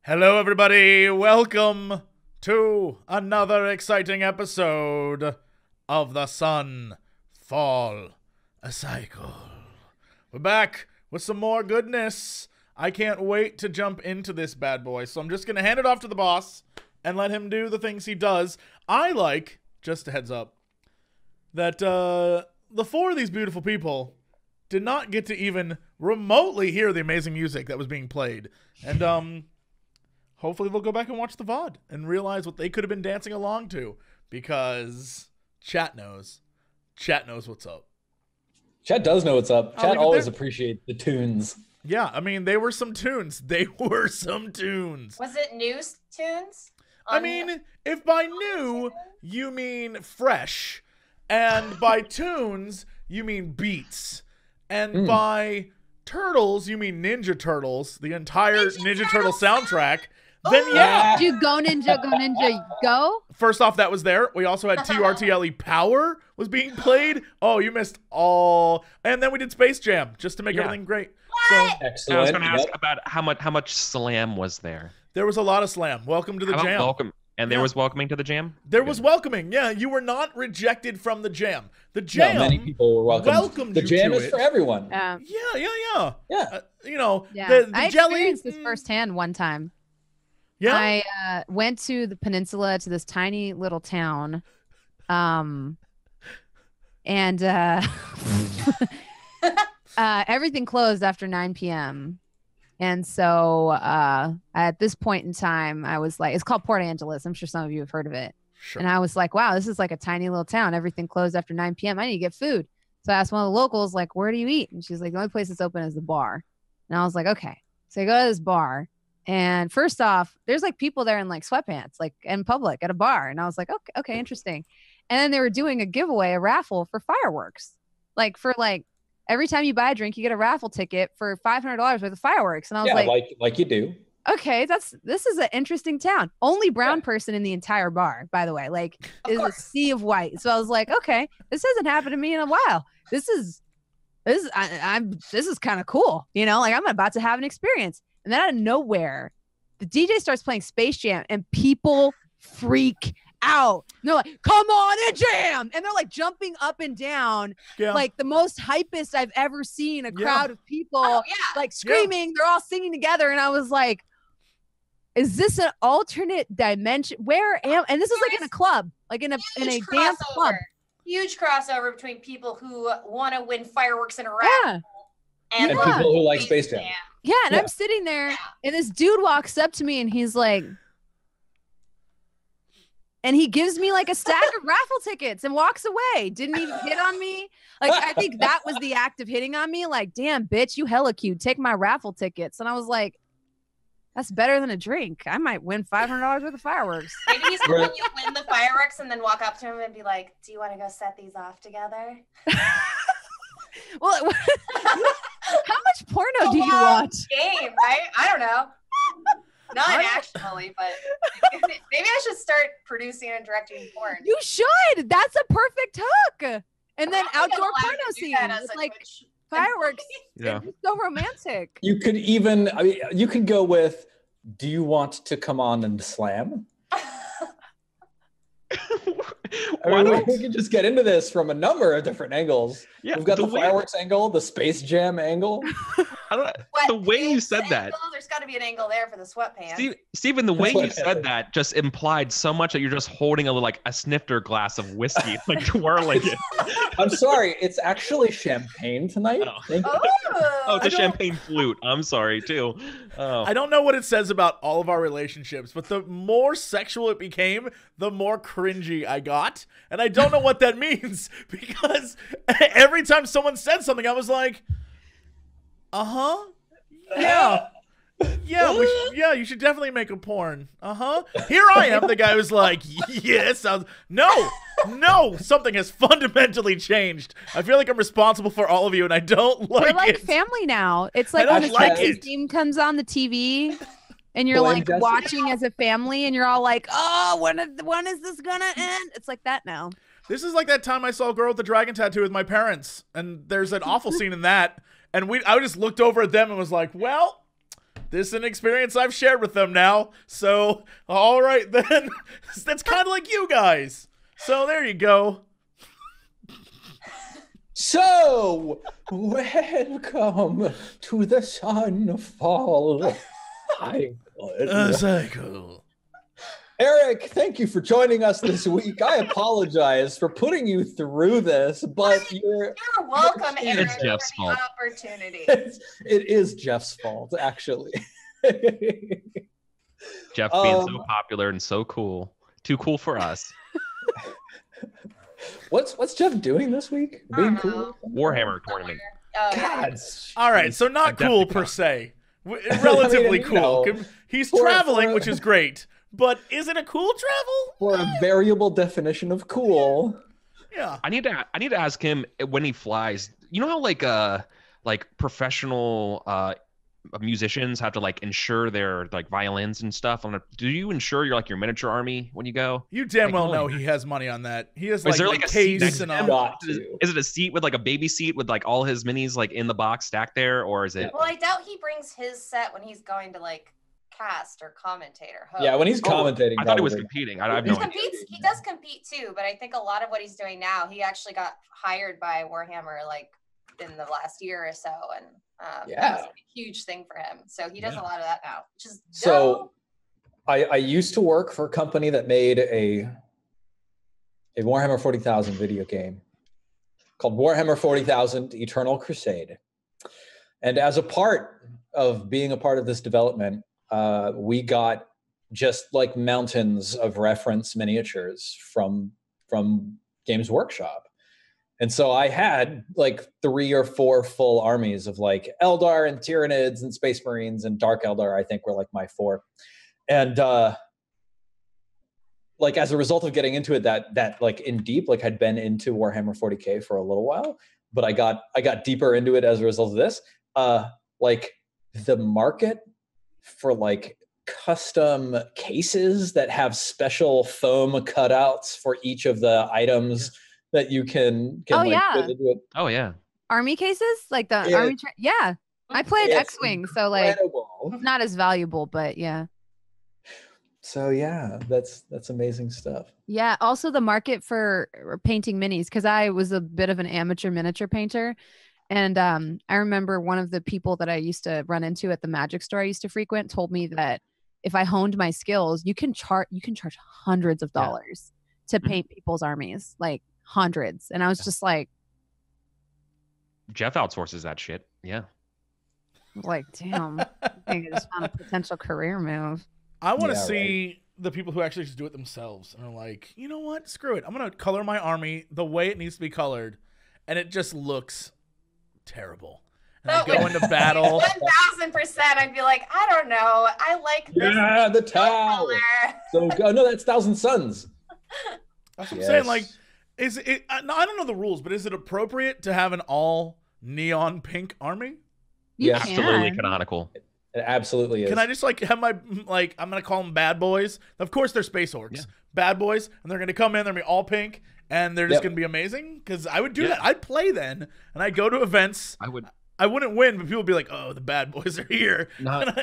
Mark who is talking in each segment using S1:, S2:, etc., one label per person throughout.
S1: Hello, everybody. Welcome to another exciting episode of the Sunfall Cycle. We're back with some more goodness. I can't wait to jump into this bad boy, so I'm just going to hand it off to the boss and let him do the things he does. I like, just a heads up, that the four of these beautiful people did not get to even remotely hear the amazing music that was being played. And, hopefully they'll go back and watch the VOD and realize what they could have been dancing along to, because chat knows. Chat knows what's up.
S2: Chat does know what's up. Chat always appreciates the tunes.
S1: Yeah, I mean, they were some tunes. They were some tunes.
S3: Was it new tunes?
S1: I mean, if by new, you mean fresh, and by tunes, you mean beats, and by turtles, you mean Ninja Turtles, the entire Ninja Turtle soundtrack. Then yeah.
S4: Did you go ninja, go?
S1: First off, that was there. We also had TRTLE Power was being played. Oh, you missed all. And then we did Space Jam just to make everything great. So
S2: excellent.
S5: I was going to ask about how much slam was there.
S1: There was a lot of slam. Welcome to the jam.
S5: Welcome. And there was welcoming to the jam?
S1: There was welcoming. Yeah, you were not rejected from the jam. The jam.
S2: No, many people were
S1: welcomed
S2: the jam
S1: you
S2: is
S1: to
S2: for everyone.
S1: Yeah.
S4: Yeah.
S1: The
S4: I
S1: jelly.
S4: experienced this firsthand one time.
S1: Yeah.
S4: I went to the peninsula, to this tiny little town, and everything closed after 9 p.m. And so at this point in time, I was like, it's called Port Angeles. I'm sure some of you have heard of it.
S1: Sure.
S4: And I was like, wow, this is like a tiny little town. Everything closed after 9 p.m. I need to get food. So I asked one of the locals, like, where do you eat? And she's like, the only place that's open is the bar. And I was like, okay. So I go to this bar. And first off, there's like people there in like sweatpants, like in public at a bar. And I was like, okay, interesting. And then they were doing a giveaway, a raffle for fireworks. Like for like every time you buy a drink, you get a raffle ticket for $500 worth of fireworks. And I was
S2: like you do.
S4: Okay, this is an interesting town. Only brown person in the entire bar, by the way. Like is a sea of white. So I was like, okay, this hasn't happened to me in a while. This is kind of cool. You know, like I'm about to have an experience. And then out of nowhere, the DJ starts playing Space Jam and people freak out. And they're like, come on and jam. And they're like jumping up and down, like the most hypest I've ever seen a crowd of people like screaming. They're all singing together. And I was like, is this an alternate dimension? Where am and this is like in a club, like in a dance club.
S3: Huge crossover between people who want to win fireworks in a raffle and
S2: people who like Space Jam.
S4: Yeah, and I'm sitting there, and this dude walks up to me, and he's like, and he gives me like a stack of raffle tickets and walks away. Didn't even hit on me. Like, I think that was the act of hitting on me. Like, damn, bitch, you hella cute. Take my raffle tickets. And I was like, that's better than a drink. I might win $500 worth of fireworks.
S3: Maybe he's hoping you win the fireworks and then walk up to him and be like, do you want to go set these off together?
S4: Well, how much porno do you watch?
S3: Game, right? I don't know. Not actually, but maybe I should start producing and directing porn.
S4: You should. That's a perfect hook. And then outdoor porno scenes. It's like fireworks.
S5: Yeah.
S4: It's so romantic.
S2: You could even, you could go with, do you want to come on and slam? We can just get into this from a number of different angles. Yeah, we've got the fireworks angle, the Space Jam angle.
S5: The way you said that.
S3: There's got to be an angle there for the sweatpants.
S5: Steven, the way you said that just implied so much that you're just holding a snifter glass of whiskey, like twirling it.
S2: I'm sorry, it's actually champagne tonight.
S5: It's a champagne flute. I'm sorry, too. Oh.
S1: I don't know what it says about all of our relationships, but the more sexual it became, the more cringy I got. And I don't know what that means, because every time someone said something, I was like, yeah. Yeah, you should definitely make a porn. Here I am, the guy who's like, yes. No, something has fundamentally changed. I feel like I'm responsible for all of you, and I don't like it.
S4: We're like family now. It's like when the team comes on the TV, and you're like watching as a family, and you're all like, oh, when is this gonna end? It's like that now.
S1: This is like that time I saw a girl with the dragon tattoo with my parents, and there's an awful scene in that, and I just looked over at them and was like, well, This is an experience I've shared with them now. So, all right then. That's kind of like you guys. So there you go.
S2: So, welcome to the Sunfall
S1: Cycle.
S2: Eric, thank you for joining us this week. I apologize for putting you through this, but you're
S3: welcome, Eric.
S5: It's Jeff's fault.
S3: Opportunity.
S2: It is Jeff's fault, actually.
S5: Jeff being so popular and so cool. Too cool for us.
S2: What's Jeff doing this week? Being cool?
S5: Warhammer tournament.
S2: God.
S1: All right, so not cool per se. Relatively cool. He's traveling, which is great. But is it a cool travel?
S2: For a variable definition of cool.
S1: Yeah.
S5: I need to ask him when he flies. You know how like professional musicians have to like insure their like violins and stuff. Do you insure your miniature army when you go?
S1: You damn well know he has money on that. He has
S5: is there like a
S1: case
S5: seat
S1: and
S5: is it a seat with like a baby seat with like all his minis like in the box stacked there, or is it?
S3: Well, I doubt he brings his set when he's going to like cast or commentate or host.
S2: Yeah, when he's commentating.
S5: I thought he was competing. I have no idea.
S3: He does compete too, but I think a lot of what he's doing now, he actually got hired by Warhammer like in the last year or so, and that was a huge thing for him. So he does a lot of that now, which is dope.
S2: I used to work for a company that made a Warhammer 40,000 video game called Warhammer 40,000 Eternal Crusade. And as a part of being a part of this development, we got just like mountains of reference miniatures from Games Workshop. And so I had like 3 or 4 full armies of like Eldar and Tyranids and Space Marines and Dark Eldar, I think were like my 4. And like as a result of getting into it that like in deep, like I'd been into Warhammer 40K for a little while, but I got deeper into it as a result of this. Like the market for like custom cases that have special foam cutouts for each of the items that you can
S4: oh
S2: like,
S4: yeah.
S2: put into it.
S5: Oh yeah.
S4: Army cases? Like the army yeah. I played X-Wing, so like not as valuable, but yeah.
S2: So yeah, that's amazing stuff.
S4: Yeah, also the market for painting minis, because I was a bit of an amateur miniature painter. And I remember one of the people that I used to run into at the magic store I used to frequent told me that if I honed my skills, you can charge hundreds of dollars to paint people's armies, like hundreds. And I was just like,
S5: Jeff outsources that shit. Yeah.
S4: Like, damn, I think I just found a potential career move.
S1: I want to see the people who actually just do it themselves and are like, you know what? Screw it. I'm going to color my army the way it needs to be colored. And it just looks terrible. And I go into battle.
S3: 1000%. I'd be like, I don't know. I like this.
S2: Yeah, the towel. So no, that's Thousand Suns.
S1: That's what I'm saying. Like, is it? I don't know the rules, but is it appropriate to have an all neon pink army?
S2: Yeah,
S5: absolutely canonical.
S2: It absolutely is.
S1: Can I just like have my like? I'm gonna call them bad boys. Of course, they're space orcs, bad boys, and they're gonna come in. They're gonna be all pink, and they're just gonna be amazing. Because I would do that. I'd play then, and I'd go to events. I wouldn't win, but people would be like, "Oh, the bad boys are here."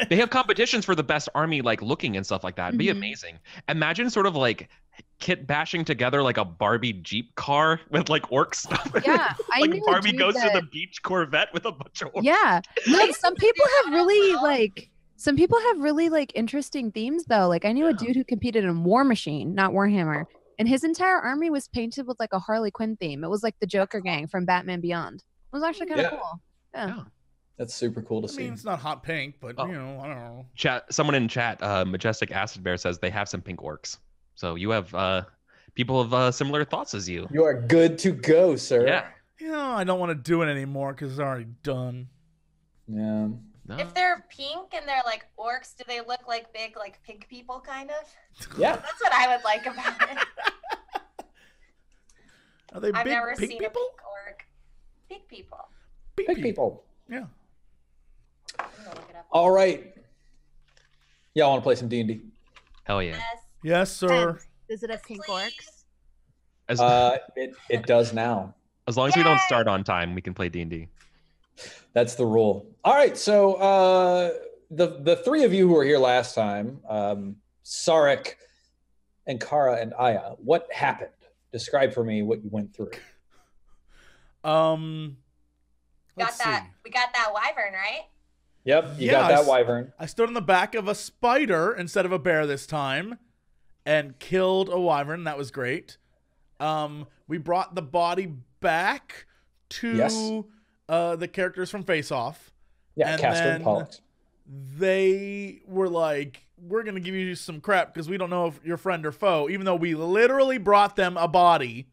S5: They have competitions for the best army, like looking and stuff like that. It'd be amazing. Imagine sort of like kit bashing together like a Barbie Jeep car with like orc stuff.
S4: Yeah,
S5: like Barbie goes to the beach Corvette with a bunch of orcs.
S4: Yeah, no, some people have really like interesting themes though. Like I knew a dude who competed in War Machine, not Warhammer, and his entire army was painted with like a Harley Quinn theme. It was like the Joker gang from Batman Beyond. It was actually kind of cool. Yeah.
S2: That's super cool to see.
S1: I mean, it's not hot pink, but you know, I don't know.
S5: Someone in chat, Majestic Acid Bear says they have some pink orcs. So you have people of similar thoughts as you.
S2: You are good to go, sir.
S5: Yeah.
S1: You know, I don't want to do it anymore because it's already done.
S2: Yeah.
S5: No.
S3: If they're pink and they're like orcs, do they look like big, like pig people, kind of?
S2: Yeah.
S3: That's what I would like about it.
S1: Are they
S3: I've
S1: big
S3: never
S1: pig
S3: seen
S1: people?
S3: a pink orc. Pig people.
S2: Big people.
S1: Yeah.
S3: I'm gonna look it up.
S2: All right. Yeah, I want to play some D&D.
S5: Hell yeah.
S1: Yes, sir.
S4: Does it have pink orcs?
S2: It does now.
S5: As long as we don't start on time, we can play D&D.
S2: That's the rule. All right, so the three of you who were here last time, Sarek, and Kara and Aya, what happened? Describe for me what you went through.
S1: Let's see.
S3: We got that wyvern, right?
S2: Yep, you got that wyvern.
S1: I stood on the back of a spider instead of a bear this time and killed a wyvern. That was great. We brought the body back to the characters from Face Off.
S2: Yeah,
S1: and
S2: Castor
S1: then
S2: and Pollux.
S1: They were like, we're going to give you some crap because we don't know if you're friend or foe, even though we literally brought them a body.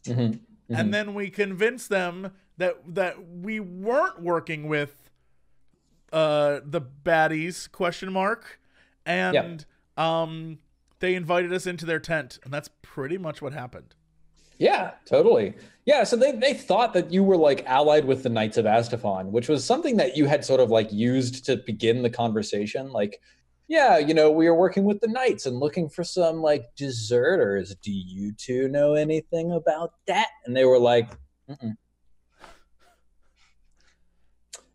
S2: Mm-hmm. Mm-hmm.
S1: And then we convinced them that we weren't working with the baddies, question mark. And they invited us into their tent. And that's pretty much what happened.
S2: Yeah, totally. Yeah, so they thought that you were like allied with the Knights of Astafon, which was something that you had sort of like used to begin the conversation. Like, yeah, you know, we are working with the Knights and looking for some like deserters. Do you two know anything about that? And they were like, mm-mm.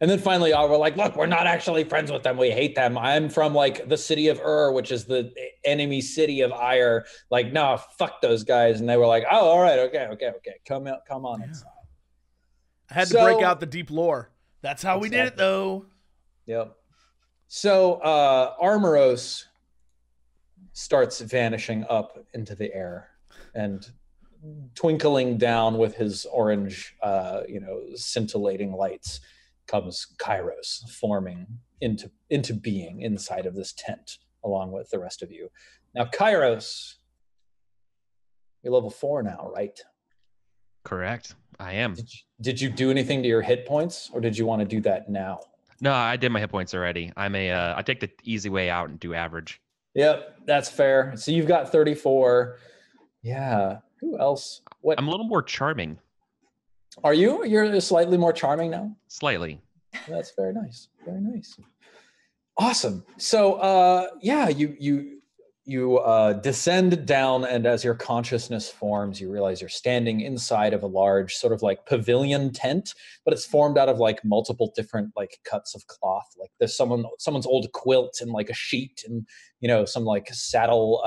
S2: And then finally, we're like, look, we're not actually friends with them. We hate them. I'm from like the city of which is the enemy city of Ire. Like, no, fuck those guys. And they were like, oh, all right, okay. Come on inside.
S1: I had to break out the deep lore. That's how we did it, though.
S2: Yep. So Armoros starts vanishing up into the air and twinkling down with his orange, scintillating lights comes Kairos forming into being inside of this tent along with the rest of you. Now, Kairos, you're level 4 now, right?
S5: Correct. I am.
S2: Did you do anything to your hit points, or did you want to do that now?
S5: No, I did my hit points already. I take the easy way out and do average.
S2: Yep, that's fair. So you've got 34. Yeah. Who else? What?
S5: I'm a little more charming.
S2: Are you? You're slightly more charming now?
S5: Slightly.
S2: That's very nice. Very nice. Awesome. So, you descend down, and as your consciousness forms, you realize you're standing inside of a large sort of like pavilion tent, but it's formed out of like multiple different like cuts of cloth. Like there's someone's old quilt and like a sheet and, some like a saddle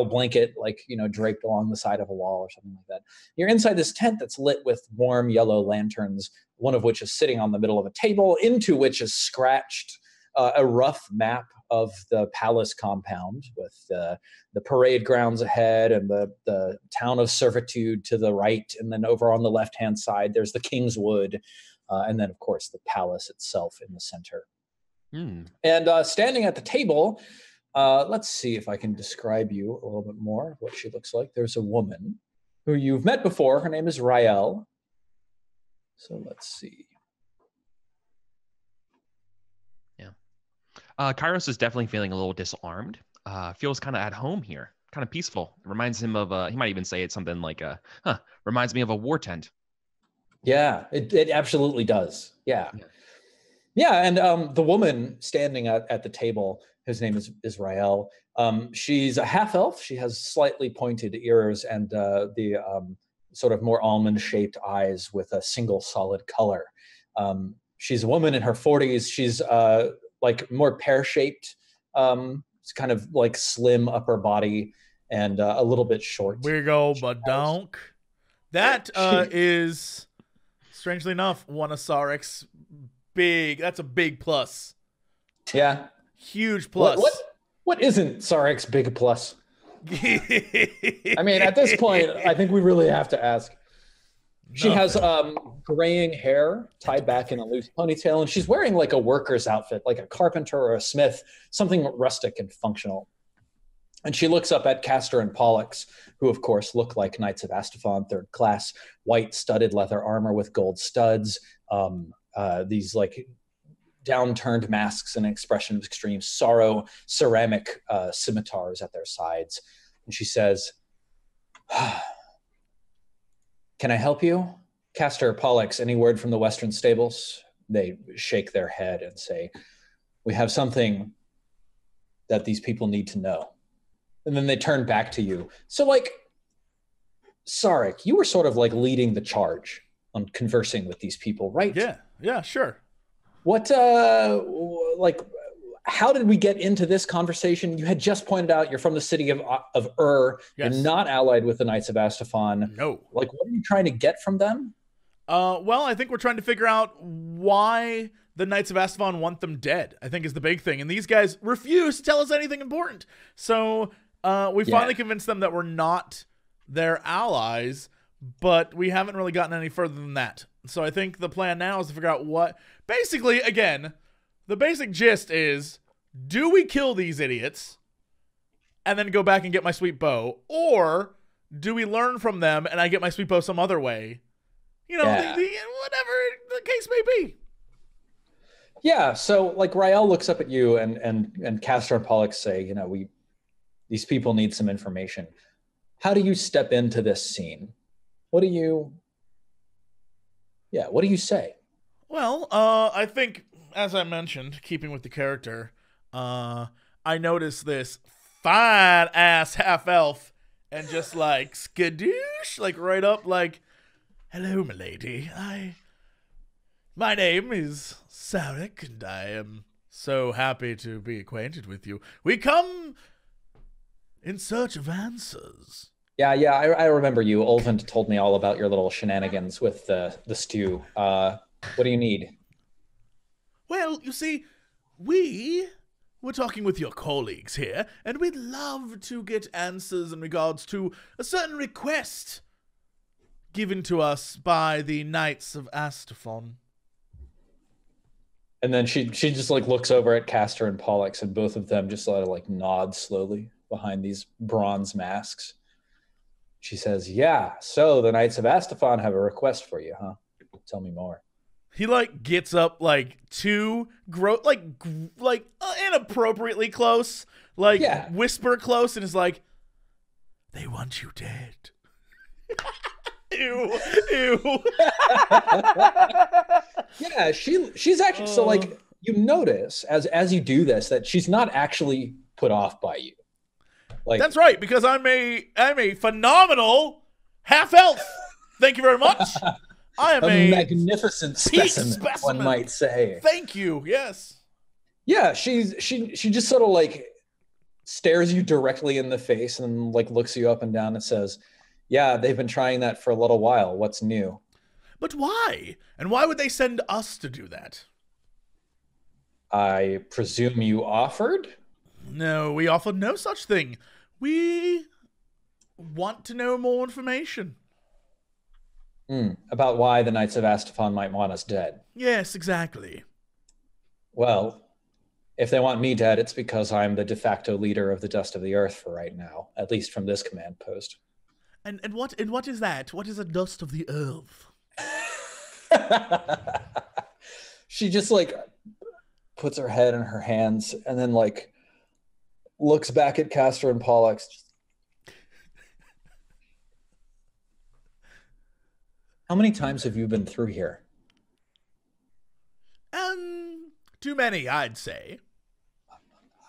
S2: blanket, like, draped along the side of a wall or something like that. You're inside this tent that's lit with warm yellow lanterns, one of which is sitting on the middle of a table, into which is scratched a rough map of the palace compound with the parade grounds ahead and the town of Servitude to the right. And then over on the left-hand side, there's the King's Wood. And then, of course, the palace itself in the center. And standing at the table, let's see if I can describe you a little bit more of what she looks like. There's a woman who you've met before. Her name is Rael. So let's see.
S5: Kairos is definitely feeling a little disarmed. Feels kind of at home here, kind of peaceful. It reminds him of, he might even say it's something like, reminds me of a war tent.
S2: Yeah, it absolutely does. Yeah. And the woman standing at the table, whose name is Rael, she's a half-elf. She has slightly pointed ears and the sort of more almond-shaped eyes with a single solid color. She's a woman in her 40s. She's like more pear-shaped, it's kind of like slim upper body and a little bit short.
S1: Wiggle badonk. That is, strangely enough, one of Sarek's that's a big plus.
S2: Yeah.
S1: Huge plus.
S2: What isn't Sarek's big plus? I mean, at this point, I think we really have to ask. She has graying hair tied back in a loose ponytail, and she's wearing like a worker's outfit, like a carpenter or a smith, something rustic and functional. And she looks up at Castor and Pollux, who of course look like Knights of Astafon, 3rd class, white studded leather armor with gold studs, these like downturned masks and expression of extreme sorrow, ceramic scimitars at their sides. And she says, "Can I help you? Castor, Pollux, any word from the Western stables?" They shake their head and say, "We have something that these people need to know." And then they turn back to you. So like, Sarek, you were sort of like leading the charge on conversing with these people, right?
S1: Yeah, sure.
S2: What, like, how did we get into this conversation? You had just pointed out you're from the city of Ur.
S1: Yes.
S2: You're not allied with the Knights of Astafon.
S1: No.
S2: Like, what are you trying to get from them?
S1: Well, I think we're trying to figure out why the Knights of Astafon want them dead, I think is the big thing. And these guys refuse to tell us anything important. So we finally convinced them that we're not their allies, but we haven't really gotten any further than that. So I think the plan now is to figure out what... Basically, again, the basic gist is, do we kill these idiots and then go back and get my sweet bow? Or do we learn from them and I get my sweet bow some other way? You know, whatever the case may be.
S2: Yeah, so like Rael looks up at you and Castor and Pollux say, you know, these people need some information. How do you step into this scene? What do you say?
S1: Well, I think, as I mentioned, keeping with the character, I noticed this fine-ass half-elf and just like, skadoosh, like right up like, hello, milady. My name is Sarek, and I am so happy to be acquainted with you. We come in search of answers.
S2: Yeah, I remember you. Olvent told me all about your little shenanigans with the stew. What do you need?
S1: Well, you see, we're talking with your colleagues here, and we'd love to get answers in regards to a certain request given to us by the Knights of Astafon.
S2: And then she just like looks over at Castor and Pollux, and both of them just sort of like nod slowly behind these bronze masks. She says, "Yeah, so the Knights of Astafon have a request for you, huh? Tell me more."
S1: He like gets up like inappropriately close, like whisper close, and is like, "They want you dead." Ew.
S2: Yeah, she's actually so like you notice as you do this that she's not actually put off by you. Like
S1: that's right, because I'm a phenomenal half elf. Thank you very much. I am a
S2: magnificent specimen, one might say.
S1: Thank you. Yes.
S2: Yeah, she just sort of like stares you directly in the face and like looks you up and down and says, "Yeah, they've been trying that for a little while. What's new?"
S1: But why? And why would they send us to do that?
S2: I presume you offered?
S1: No, we offered no such thing. We want to know more information.
S2: About why the Knights of Astafon might want us dead.
S1: Yes, exactly.
S2: Well, if they want me dead, it's because I'm the de facto leader of the dust of the earth for right now, at least from this command post.
S1: And what is that? What is a dust of the earth?
S2: She just like puts her head in her hands and then like looks back at Castor and Pollux. How many times have you been through here?
S1: Too many, I'd say.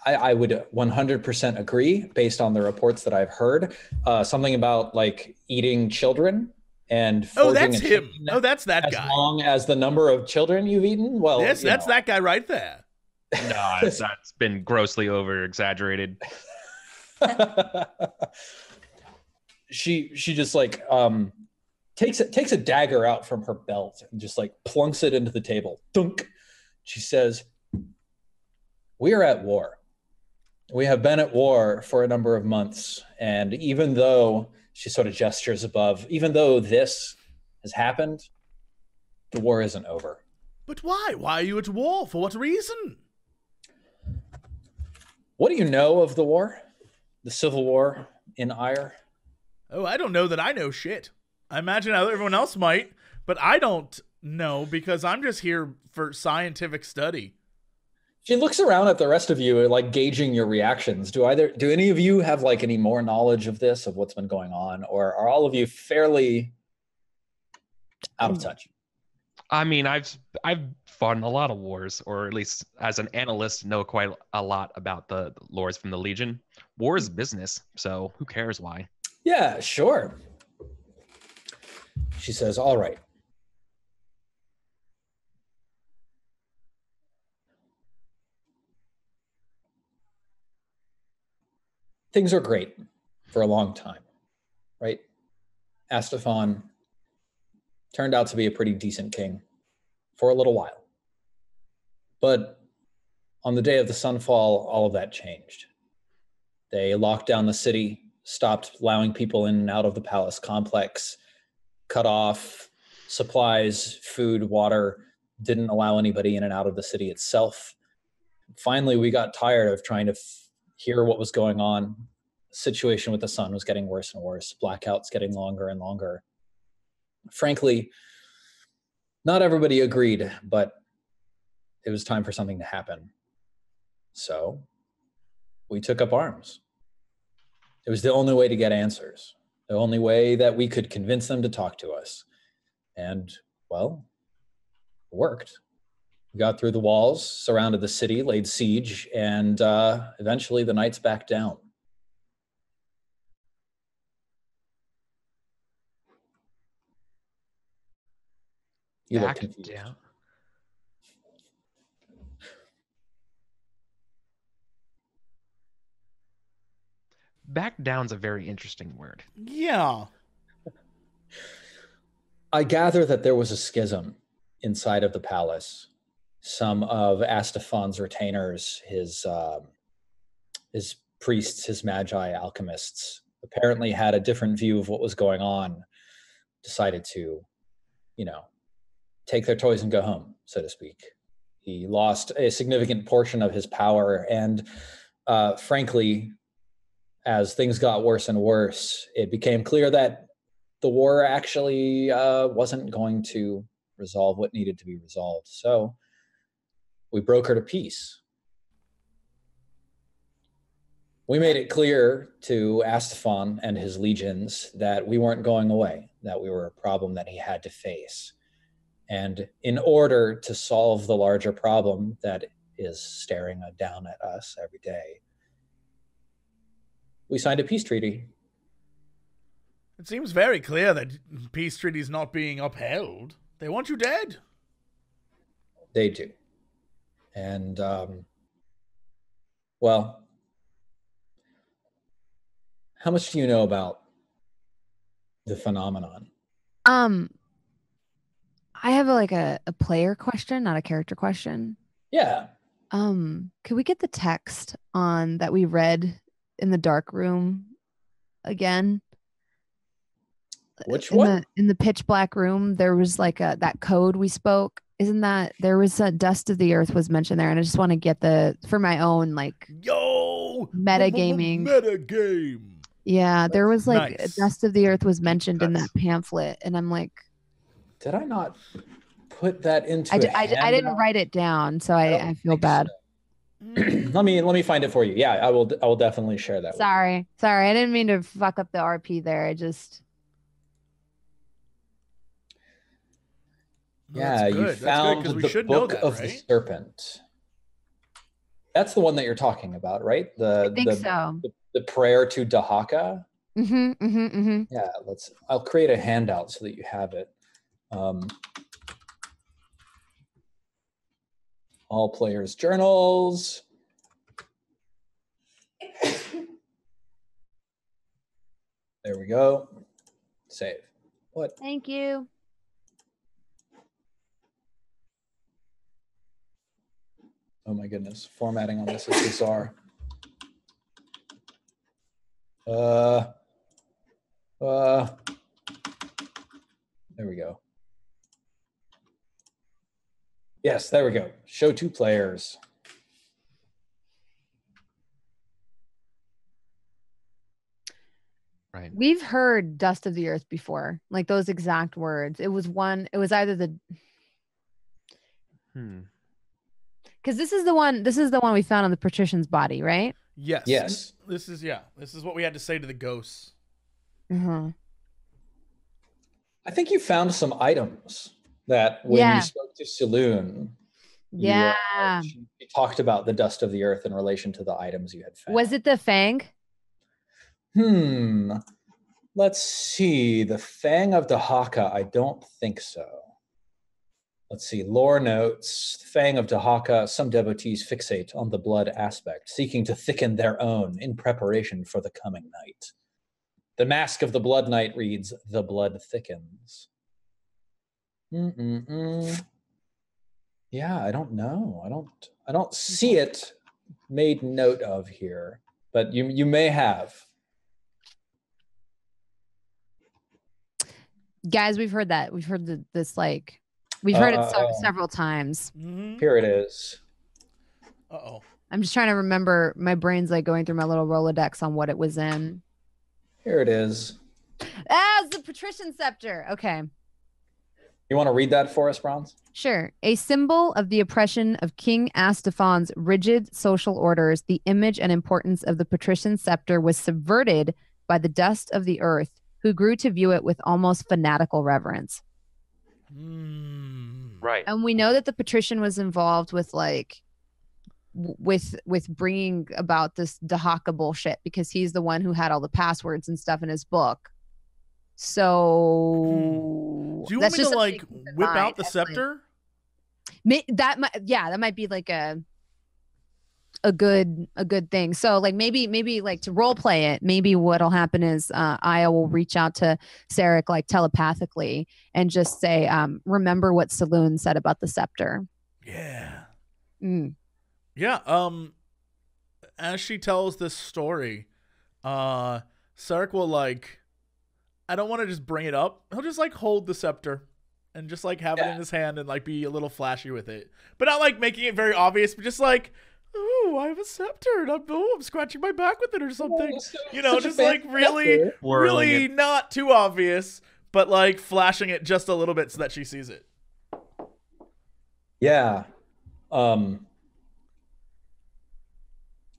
S2: I would 100% agree based on the reports that I've heard. Something about like eating children and
S1: that's him. Oh, that's that guy.
S2: As long as the number of children you've eaten. Well,
S1: yes, that's that guy right there.
S5: No, that's been grossly over exaggerated.
S2: She just like takes a dagger out from her belt and just like plunks it into the table. Dunk. She says, "We are at war. We have been at war for a number of months, and even though," she sort of gestures above, "even though this has happened, the war isn't over."
S1: But why? Why are you at war? For what reason?
S2: What do you know of the war? The civil war in Ire?
S1: Oh, I don't know that I know shit. I imagine everyone else might, but I don't know because I'm just here for scientific study.
S2: She looks around at the rest of you, like gauging your reactions. Do any of you have like any more knowledge of this, of what's been going on, or are all of you fairly out of touch?
S5: I mean, I've fought in a lot of wars, or at least as an analyst, know quite a lot about the lores from the Legion. War is business, so who cares why?
S2: Yeah, sure. She says, "All right. things are great for a long time, right? Astafon turned out to be a pretty decent king for a little while. But on the day of the Sunfall, all of that changed. They locked down the city, stopped allowing people in and out of the palace complex, cut off supplies, food, water, didn't allow anybody in and out of the city itself. Finally, we got tired of trying to hear what was going on. The situation with the sun was getting worse and worse. Blackouts getting longer and longer. Frankly, not everybody agreed, but it was time for something to happen. So we took up arms. It was the only way to get answers, the only way that we could convince them to talk to us. And, well, it worked. We got through the walls, surrounded the city, laid siege, and eventually the knights backed down. You look confused.
S5: Down. Back down's a very interesting word.
S1: Yeah.
S2: I gather that there was a schism inside of the palace. Some of Astafon's retainers, his priests, his magi, alchemists, apparently had a different view of what was going on, decided to, take their toys and go home, so to speak. He lost a significant portion of his power, and frankly, as things got worse and worse, it became clear that the war actually wasn't going to resolve what needed to be resolved. So we brokered a peace. We made it clear to Astafon and his legions that we weren't going away, that we were a problem that he had to face. And in order to solve the larger problem that is staring down at us every day, we signed a peace treaty.
S1: It seems very clear that peace treaty is not being upheld. They want you dead.
S2: They do. And, well, how much do you know about the phenomenon?
S4: I have a player question, not a character question.
S2: Yeah.
S4: Could we get the text on that we read in the dark room again?
S2: Which one?
S4: In the pitch black room, there was that code we spoke. Isn't that there was a dust of the earth was mentioned there, and I just want to get for my own metagaming.
S1: Metagame.
S4: Yeah, there was
S1: Nice.
S4: a dust of the earth was mentioned in that pamphlet, and I'm like,
S2: did I not put that into?
S4: I didn't write it down, so I feel bad.
S2: So. let me find it for you. Yeah, I will definitely share that.
S4: Sorry, I didn't mean to fuck up the RP there. I just.
S2: Yeah, you found the Book of the Serpent. That's the one that you're talking about, right?
S4: I think so.
S2: The prayer to Dehaka.
S4: Mm-hmm.
S2: Yeah, I'll create a handout so that you have it. All players' journals. There we go. Save. What?
S4: Thank you.
S2: Oh my goodness, formatting on this is bizarre. There we go. Yes, there we go. Show 2 players.
S5: Right.
S4: We've heard dust of the earth before, like those exact words. It was either the because this is the one we found on the patrician's body, right?
S1: Yes. This is what we had to say to the ghosts.
S4: Mm-hmm.
S2: I think you found some items that when you spoke to Saloon, you talked about the dust of the earth in relation to the items you had found.
S4: Was it the Fang?
S2: Let's see. The Fang of Dehaka, I don't think so. Let's see, lore notes, Fang of Dehaka, some devotees fixate on the blood aspect, seeking to thicken their own in preparation for the coming night. The Mask of the Blood Knight reads, the blood thickens. Yeah, I don't know. I don't see it made note of here, but you may have.
S4: Guys, we've heard that. We've heard this like we've heard it several times.
S2: Here it is.
S1: Uh-oh.
S4: I'm just trying to remember. My brain's like going through my little Rolodex on what it was in.
S2: Here it is.
S4: Ah, it's the patrician scepter. Okay.
S2: You want to read that for us, Bronze?
S4: Sure. A symbol of the oppression of King Astaphan's rigid social orders, the image and importance of the patrician scepter was subverted by the dust of the earth, who grew to view it with almost fanatical reverence.
S5: Right.
S4: And we know that the patrician was involved with like with bringing about this Dehaka bullshit because he's the one who had all the passwords and stuff in his book. So
S1: do you want me to like whip out the scepter?
S4: That might be like a good thing. So like maybe like to role play it, maybe what'll happen is Aya will reach out to Sarek like telepathically and just say, remember what Saloon said about the scepter.
S1: Yeah. Yeah. As she tells this story, Sarek will like, I don't want to just bring it up. He'll just like hold the scepter and just like have it in his hand and like be a little flashy with it, but not like making it very obvious, but just like, oh, I have a scepter and I'm scratching my back with it or something. You know, just like really not too obvious, but like flashing it just a little bit so that she sees it.
S2: Yeah.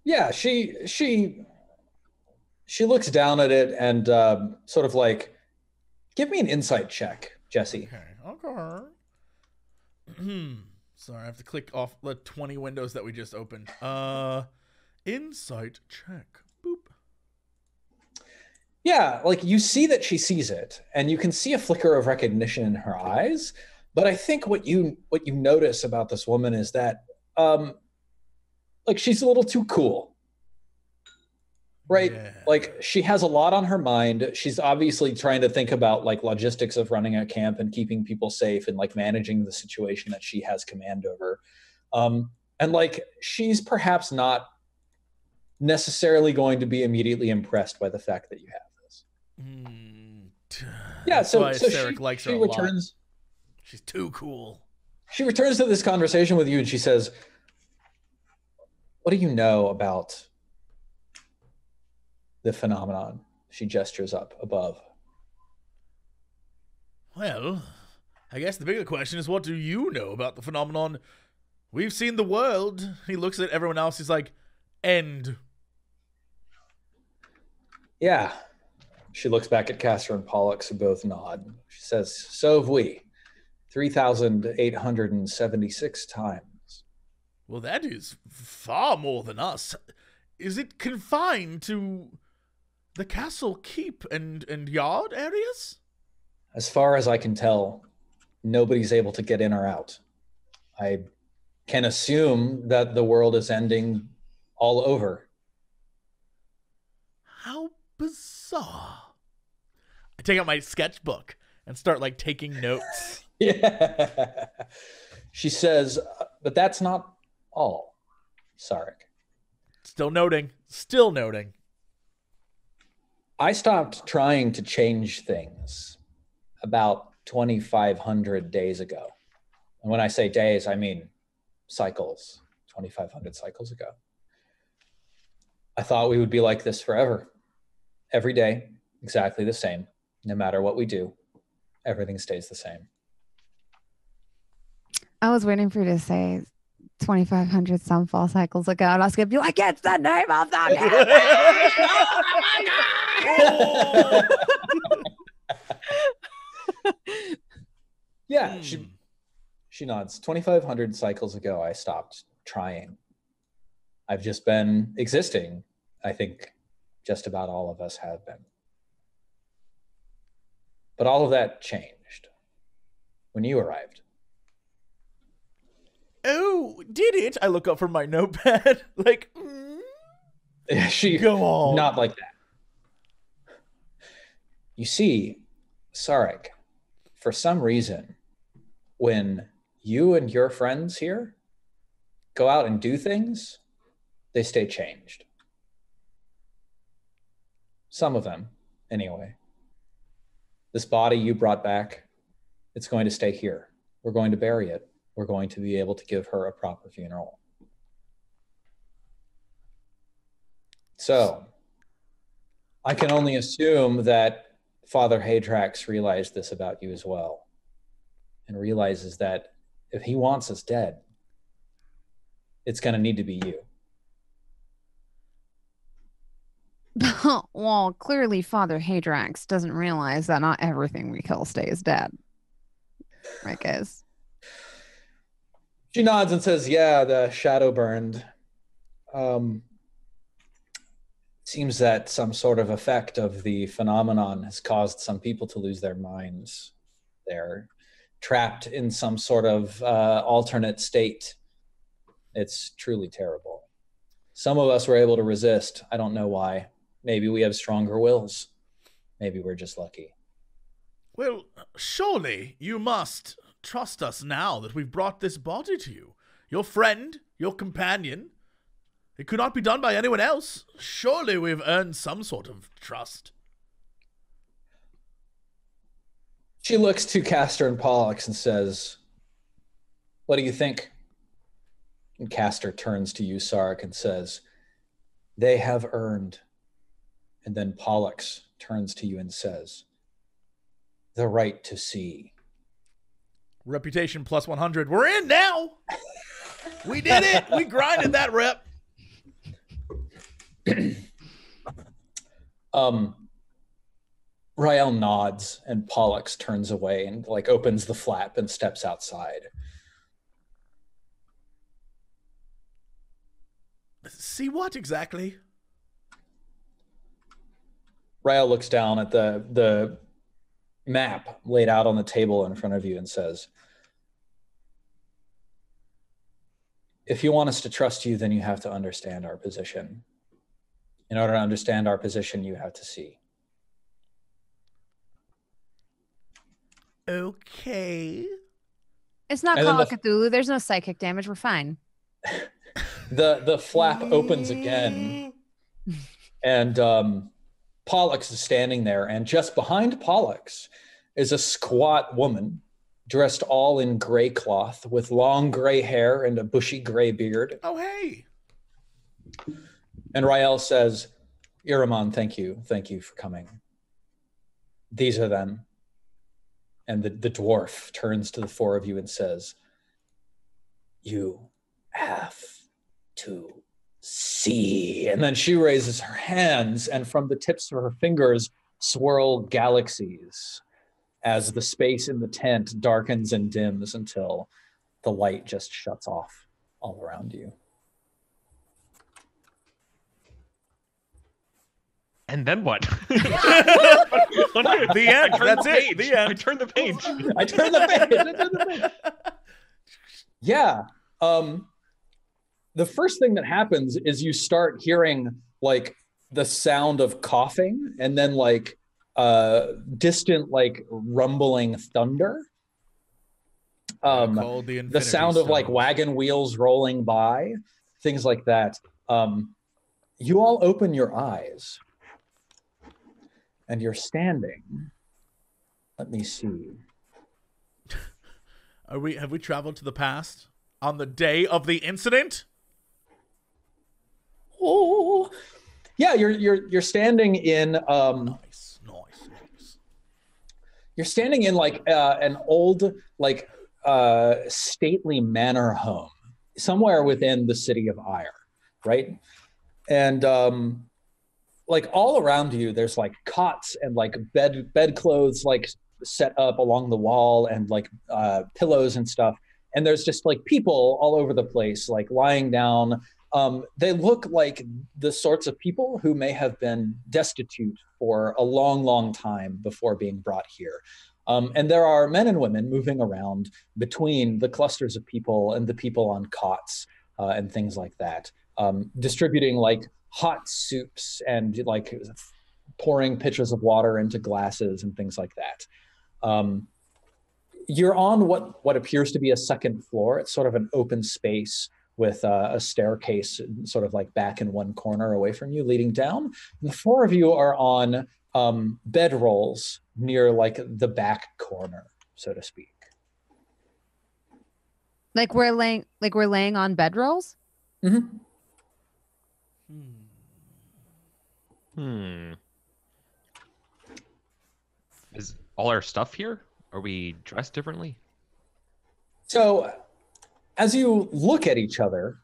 S2: Yeah, she looks down at it and sort of like, give me an insight check, Jesse.
S1: Okay. Sorry, I have to click off the 20 windows that we just opened. Insight check. Boop.
S2: Yeah, like you see that she sees it, and you can see a flicker of recognition in her eyes. But I think what you notice about this woman is that, like she's a little too cool. Right? Yeah. Like she has a lot on her mind. She's obviously trying to think about like logistics of running a camp and keeping people safe and like managing the situation that she has command over. And like she's perhaps not necessarily going to be immediately impressed by the fact that you have this. Yeah, so
S1: Sarek likes her a
S2: returns.
S1: Lot. She's too cool.
S2: She returns to this conversation with you and she says, what do you know about the phenomenon? She gestures up above.
S1: Well, I guess the bigger question is, what do you know about the phenomenon? We've seen the world. He looks at everyone else. He's like, end.
S2: Yeah. She looks back at Castor and Pollux, who both nod. She says, so have we. 3,876 times.
S1: Well, that is far more than us. Is it confined to the castle keep and yard areas?
S2: As far as I can tell, nobody's able to get in or out. I can assume that the world is ending all over.
S1: How bizarre. I take out my sketchbook and start like taking notes.
S2: Yeah. She says, but that's not all, Sarek.
S1: Still noting.
S2: I stopped trying to change things about 2,500 days ago. And when I say days, I mean cycles, 2,500 cycles ago. I thought we would be like this forever. Every day, exactly the same. No matter what we do, everything stays the same.
S4: I was waiting for you to say 2,500 Sunfall cycles ago, and I was going to be like, it's the name of the game! Oh my God!
S2: Yeah, she nods. 2,500 cycles ago, I stopped trying. I've just been existing. I think just about all of us have been. But all of that changed when you arrived.
S1: Oh, did it? I look up from my notepad. Like,
S2: She
S1: go on.
S2: Not like that. You see, Sarek, for some reason, when you and your friends here go out and do things, they stay changed. Some of them, anyway. This body you brought back, it's going to stay here. We're going to bury it. We're going to be able to give her a proper funeral. So, I can only assume that Father Hadrax realized this about you as well, and realizes that if he wants us dead, it's going to need to be you.
S4: Well, clearly Father Hadrax doesn't realize that not everything we kill stays dead. Right, guys?
S2: She nods and says, yeah, the shadow burned. Seems that some sort of effect of the phenomenon has caused some people to lose their minds. They're trapped in some sort of alternate state. It's truly terrible. Some of us were able to resist. I don't know why. Maybe we have stronger wills. Maybe we're just lucky.
S1: Well, surely you must trust us now that we've brought this body to you. Your friend, your companion. It could not be done by anyone else. Surely we've earned some sort of trust.
S2: She looks to Castor and Pollux and says, what do you think? And Castor turns to you, Sarek, and says, they have earned. And then Pollux turns to you and says, the right to see.
S1: Reputation plus 100. We're in now. We did it. We grinded that rep.
S2: Rael nods and Pollux turns away and like opens the flap and steps outside.
S1: See what exactly?
S2: Rael looks down at the map laid out on the table in front of you and says, if you want us to trust you, then you have to understand our position. In order to understand our position, you have to see.
S1: Okay.
S4: It's not Call of Cthulhu. There's no psychic damage. We're fine.
S2: The flap opens again, and Pollux is standing there, and just behind Pollux is a squat woman dressed all in gray cloth with long gray hair and a bushy gray beard.
S1: Oh, hey.
S2: And Rael says, Iraman, thank you. Thank you for coming. These are them. And the dwarf turns to the four of you and says, you have to see. And then she raises her hands, and from the tips of her fingers swirl galaxies as the space in the tent darkens and dims until the light just shuts off all around you.
S5: And then what?
S1: The end. That's it. The end.
S5: I turned the page.
S2: I turned the page. Yeah. The first thing that happens is you start hearing like the sound of coughing and then like distant like rumbling thunder. The sound of like wagon wheels rolling by, things like that. You all open your eyes and you're standing. Let me see.
S1: Have we traveled to the past on the day of the incident?
S2: Oh, yeah. You're standing in.
S1: Nice.
S2: You're standing in like an old like stately manor home somewhere within the city of Ire, right? And like all around you, there's like cots and like bedclothes like set up along the wall and like pillows and stuff. And there's just like people all over the place, like lying down. They look like the sorts of people who may have been destitute for a long, long time before being brought here. And there are men and women moving around between the clusters of people and the people on cots and things like that, distributing like hot soups and like pouring pitchers of water into glasses and things like that. You're on what appears to be a second floor. It's sort of an open space with a staircase sort of like back in one corner away from you leading down. And the four of you are on bedrolls near like the back corner, so to speak.
S4: Like we're laying on bedrolls?
S2: Mm-hmm.
S5: Is all our stuff here? Are we dressed differently?
S2: So as you look at each other,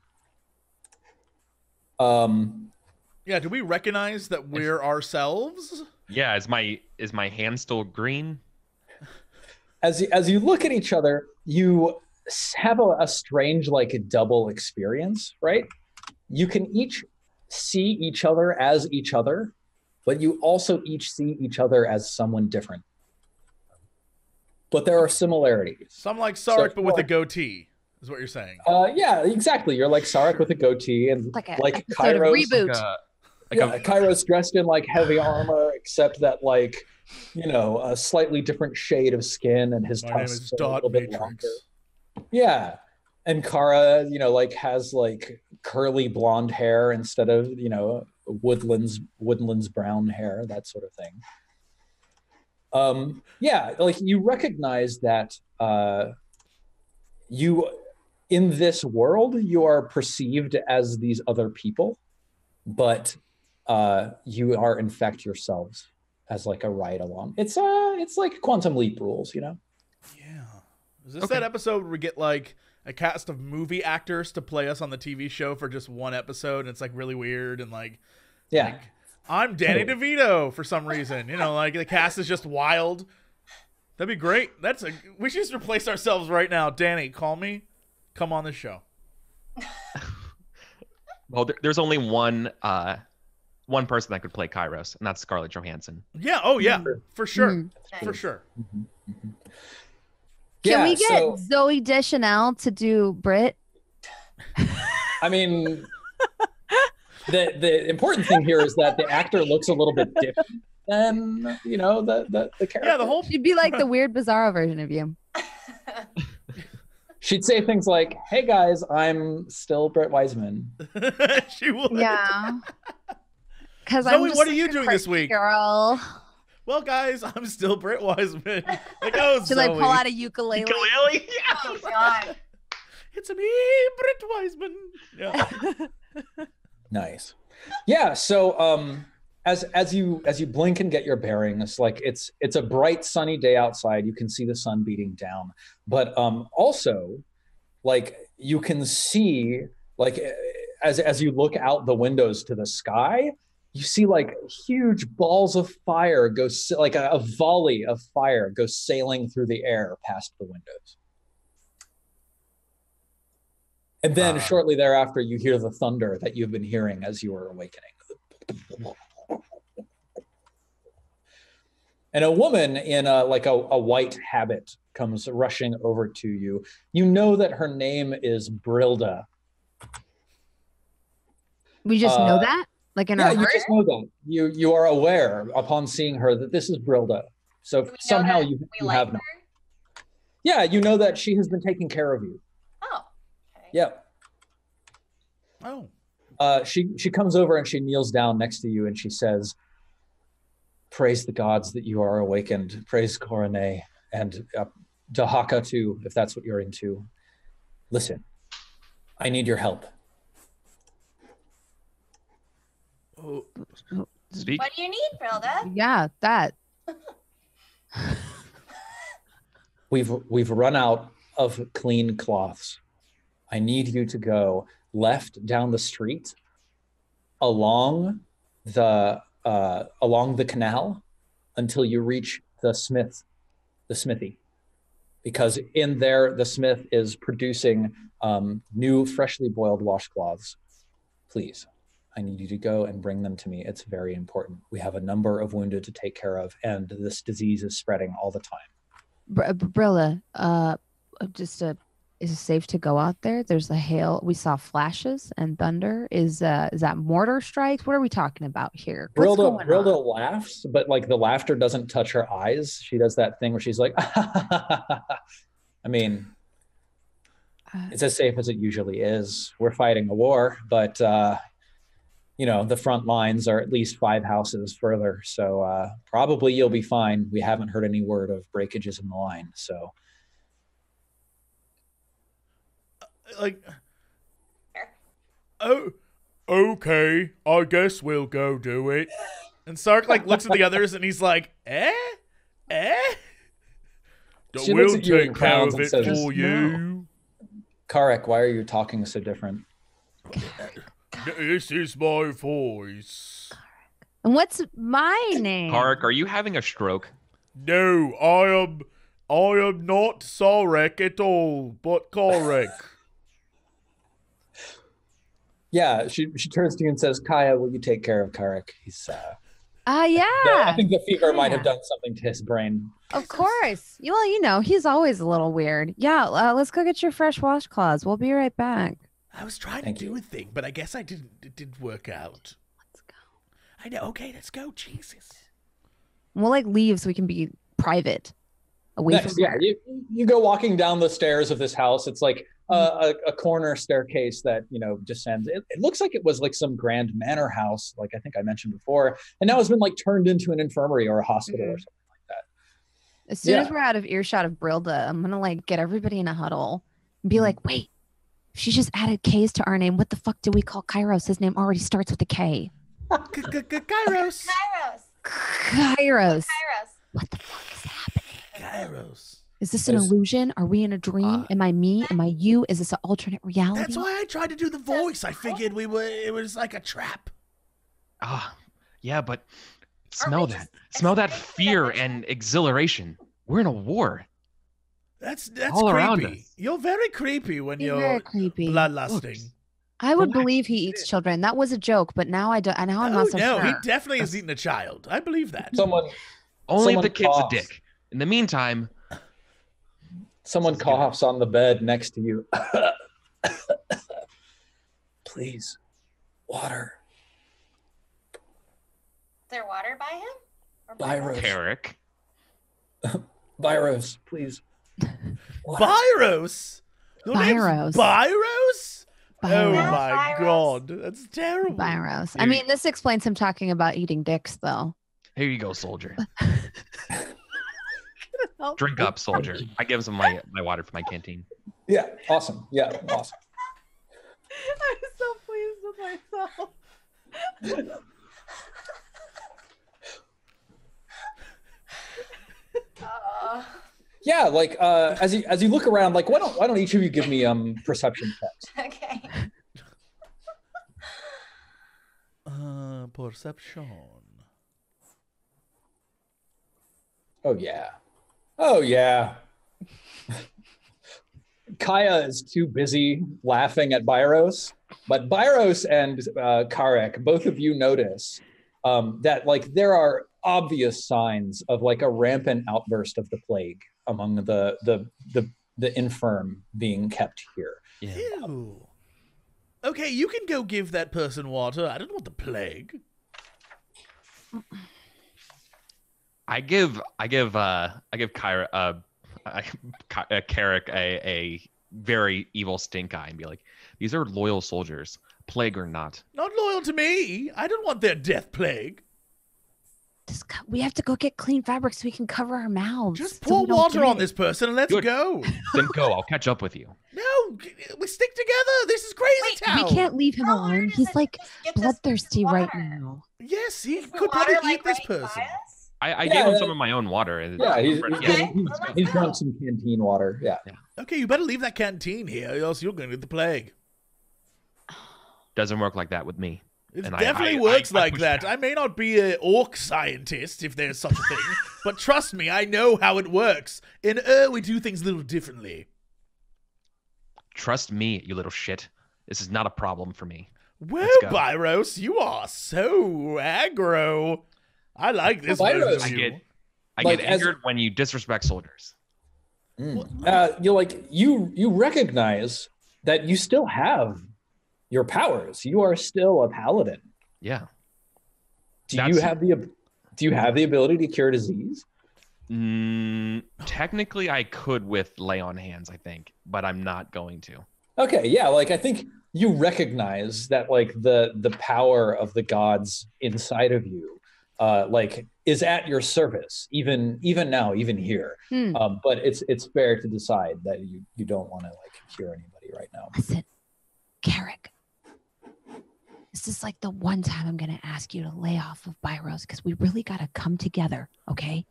S1: yeah, do we recognize that we're ourselves?
S5: Yeah, is my hand still green?
S2: As you look at each other, you have a strange like a double experience, right? You can each see each other as each other, but you also each see each other as someone different. But there are similarities.
S1: So I'm like Sarek, but with a goatee, is what you're saying.
S2: Yeah, exactly. You're like Sarek with a goatee, and like Kairos
S4: reboot.
S2: Kairos dressed in like heavy armor, except that like, you know, a slightly different shade of skin, and his tusks are a little bit longer. Yeah, and Kara, you know, like has like curly blonde hair instead of, you know, woodlands brown hair, that sort of thing. Yeah, like you recognize that you, in this world, you are perceived as these other people, but you are in fact yourselves as like a ride along. It's like Quantum Leap rules, you know?
S1: Yeah. Is this that episode where we get like a cast of movie actors to play us on the TV show for just one episode, and it's like really weird and like,
S2: yeah.
S1: Like, I'm Danny DeVito for some reason. You know, like the cast is just wild. That'd be great. We should just replace ourselves right now. Danny, call me. Come on the show.
S5: Well, there's only one person that could play Kairos, and that's Scarlett Johansson.
S1: Yeah. Oh, yeah. For sure. For sure.
S4: Can we get Zoe Deschanel to do Brit?
S2: I mean, the important thing here is that the actor looks a little bit different than, you know, the character.
S1: Yeah,
S4: She'd be like the weird, bizarro version of you.
S2: She'd say things like, "Hey guys, I'm still Brett Wiseman."
S1: She would.
S4: Yeah.
S1: Zoe,
S4: Zoe,
S1: what are you doing this week?
S4: Girl.
S1: Well, guys, I'm still Brett Wiseman. Like, oh,
S4: Should I pull out a ukulele?
S5: Ukulele? Yeah.
S3: Oh God.
S1: It's me, Brett Wiseman. Yeah.
S2: Nice. Yeah. So, as you blink and get your bearings, like it's a bright sunny day outside. You can see the sun beating down, but also, like you can see, like as you look out the windows to the sky, you see like huge balls of fire go like a volley of fire go sailing through the air past the windows. And then shortly thereafter, you hear the thunder that you've been hearing as you were awakening. And a woman in a white habit comes rushing over to you. You know that her name is Brilda.
S4: We just know that? Like in our
S2: you just know that. You are aware upon seeing her that this is Brilda. So somehow you have known. Yeah, you know that she has been taking care of you.
S3: Oh. Okay.
S2: Yeah.
S1: Oh.
S2: She comes over and she kneels down next to you and she says, "Praise the gods that you are awakened. Praise Coronet and Dehaka too, if that's what you're into. Listen, I need your help."
S1: Oh.
S5: Speak.
S3: What do you need, Brilda?
S4: Yeah, that.
S2: We've run out of clean cloths. I need you to go left down the street along the canal until you reach the smithy, because in there the smith is producing new freshly boiled washcloths. Please, I need you to go and bring them to me. It's very important. We have a number of wounded to take care of, and this disease is spreading all the time.
S4: Brilla, is it safe to go out there? There's a hail. We saw flashes and thunder. Is that mortar strikes? What are we talking about here?
S2: Brilda laughs, but like the laughter doesn't touch her eyes. She does that thing where she's like, I mean, it's as safe as it usually is. We're fighting a war, but the front lines are at least 5 houses further. So probably you'll be fine. We haven't heard any word of breakages in the line. So
S1: oh, okay, I guess we'll go do it. And Sark looks at the others and he's like, eh? We'll take care of it for you.
S2: Karek, why are you talking so different?
S1: This is my voice.
S4: And what's my name?
S5: Karek, are you having a stroke?
S1: No, I am not Sarek at all, but Karek.
S2: Yeah, she turns to you and says, Kaya, will you take care of Karek? He's
S4: yeah.
S2: I think the fever might have done something to his brain.
S4: Of course. Well, he's always a little weird. Yeah, let's go get your fresh washcloths. We'll be right back.
S1: I was trying to do a thing, but I guess it didn't work out.
S4: Let's go.
S1: I know. Okay, let's go. Jesus.
S4: We'll leave so we can be private. Away from
S2: her. Yeah, you go walking down the stairs of this house. It's like a corner staircase that descends. It looks like it was like some grand manor house, like I think I mentioned before, and now it's been turned into an infirmary or a hospital or something like that.
S4: As soon as we're out of earshot of Brilda, I'm gonna get everybody in a huddle and be like, wait, she just added K's to our name. What the fuck do we call Kairos? His name already starts with a K.
S1: Kairos.
S4: Kairos. What the fuck is happening?
S1: Kairos.
S4: Is this an illusion? Are we in a dream? Am I me? Am I you? Is this an alternate reality?
S1: That's why I tried to do the voice. I figured it was like a trap.
S5: Yeah, but smell that. Smell that fear and exhilaration. We're in a war.
S1: That's
S5: all
S1: creepy.
S5: Around us.
S1: You're very creepy when you're
S4: very creepy.
S1: Bloodlusting.
S4: I would believe he eats children. That was a joke, but now I don't. Now I'm not so sure.
S1: No, he definitely has eaten a child. I believe that.
S5: Only if the kid's a dick. In the meantime,
S2: someone coughs on the bed next to you. Please, water.
S3: Is there water by him? Or
S2: Byros.
S5: Eric.
S2: Byros, please.
S1: Byros?
S4: Byros.
S1: Byros? Oh my god, that's terrible.
S4: Byros. I mean, this explains him talking about eating dicks, though.
S5: Here you go, soldier. Drink up, soldier. I give him my water from my canteen.
S2: Yeah, awesome. Yeah, awesome.
S4: I'm so pleased with myself.
S2: Yeah, as you look around, why don't each of you give me perception checks?
S3: Okay.
S1: Perception.
S2: Oh yeah. Kaya is too busy laughing at Byros, but Byros and Karek, both of you notice that there are obvious signs of a rampant outburst of the plague among the infirm being kept here.
S1: Yeah. Ew. Okay, you can go give that person water. I don't want the plague.
S5: I give Karek a very evil stink eye and be like, these are loyal soldiers, plague or not.
S1: Not loyal to me. I don't want their death plague.
S4: We have to go get clean fabric so we can cover our mouths.
S1: Just pour water on this person and let's go.
S5: Then go. I'll catch up with you.
S1: No, we stick together. This is crazy town.
S4: We can't leave him alone. He's bloodthirsty right now.
S1: Yes, he could probably eat this person.
S5: I gave him some of my own water.
S2: Yeah, he's drunk some canteen water. Yeah.
S1: Okay, you better leave that canteen here, or else you're going to get the plague.
S5: Doesn't work like that with me.
S1: It definitely works like that. I may not be an orc scientist, if there's such a thing, but trust me, I know how it works. In we do things a little differently.
S5: Trust me, you little shit. This is not a problem for me.
S1: Well, Byros, you are so aggro. I like this version of you.
S5: I get angered when you disrespect soldiers.
S2: You recognize that you still have your powers. You are still a paladin.
S5: Yeah.
S2: Do you have the ability to cure disease?
S5: Technically, I could with lay on hands, I think, but I'm not going to.
S2: Okay, yeah, like I think you recognize that like the power of the gods inside of you, like is at your service, even now, even here. But it's fair to decide that you don't want to like cure anybody right now.
S4: Listen, Carrick. This is like the one time I'm gonna ask you to lay off of Byros because we really gotta come together, okay?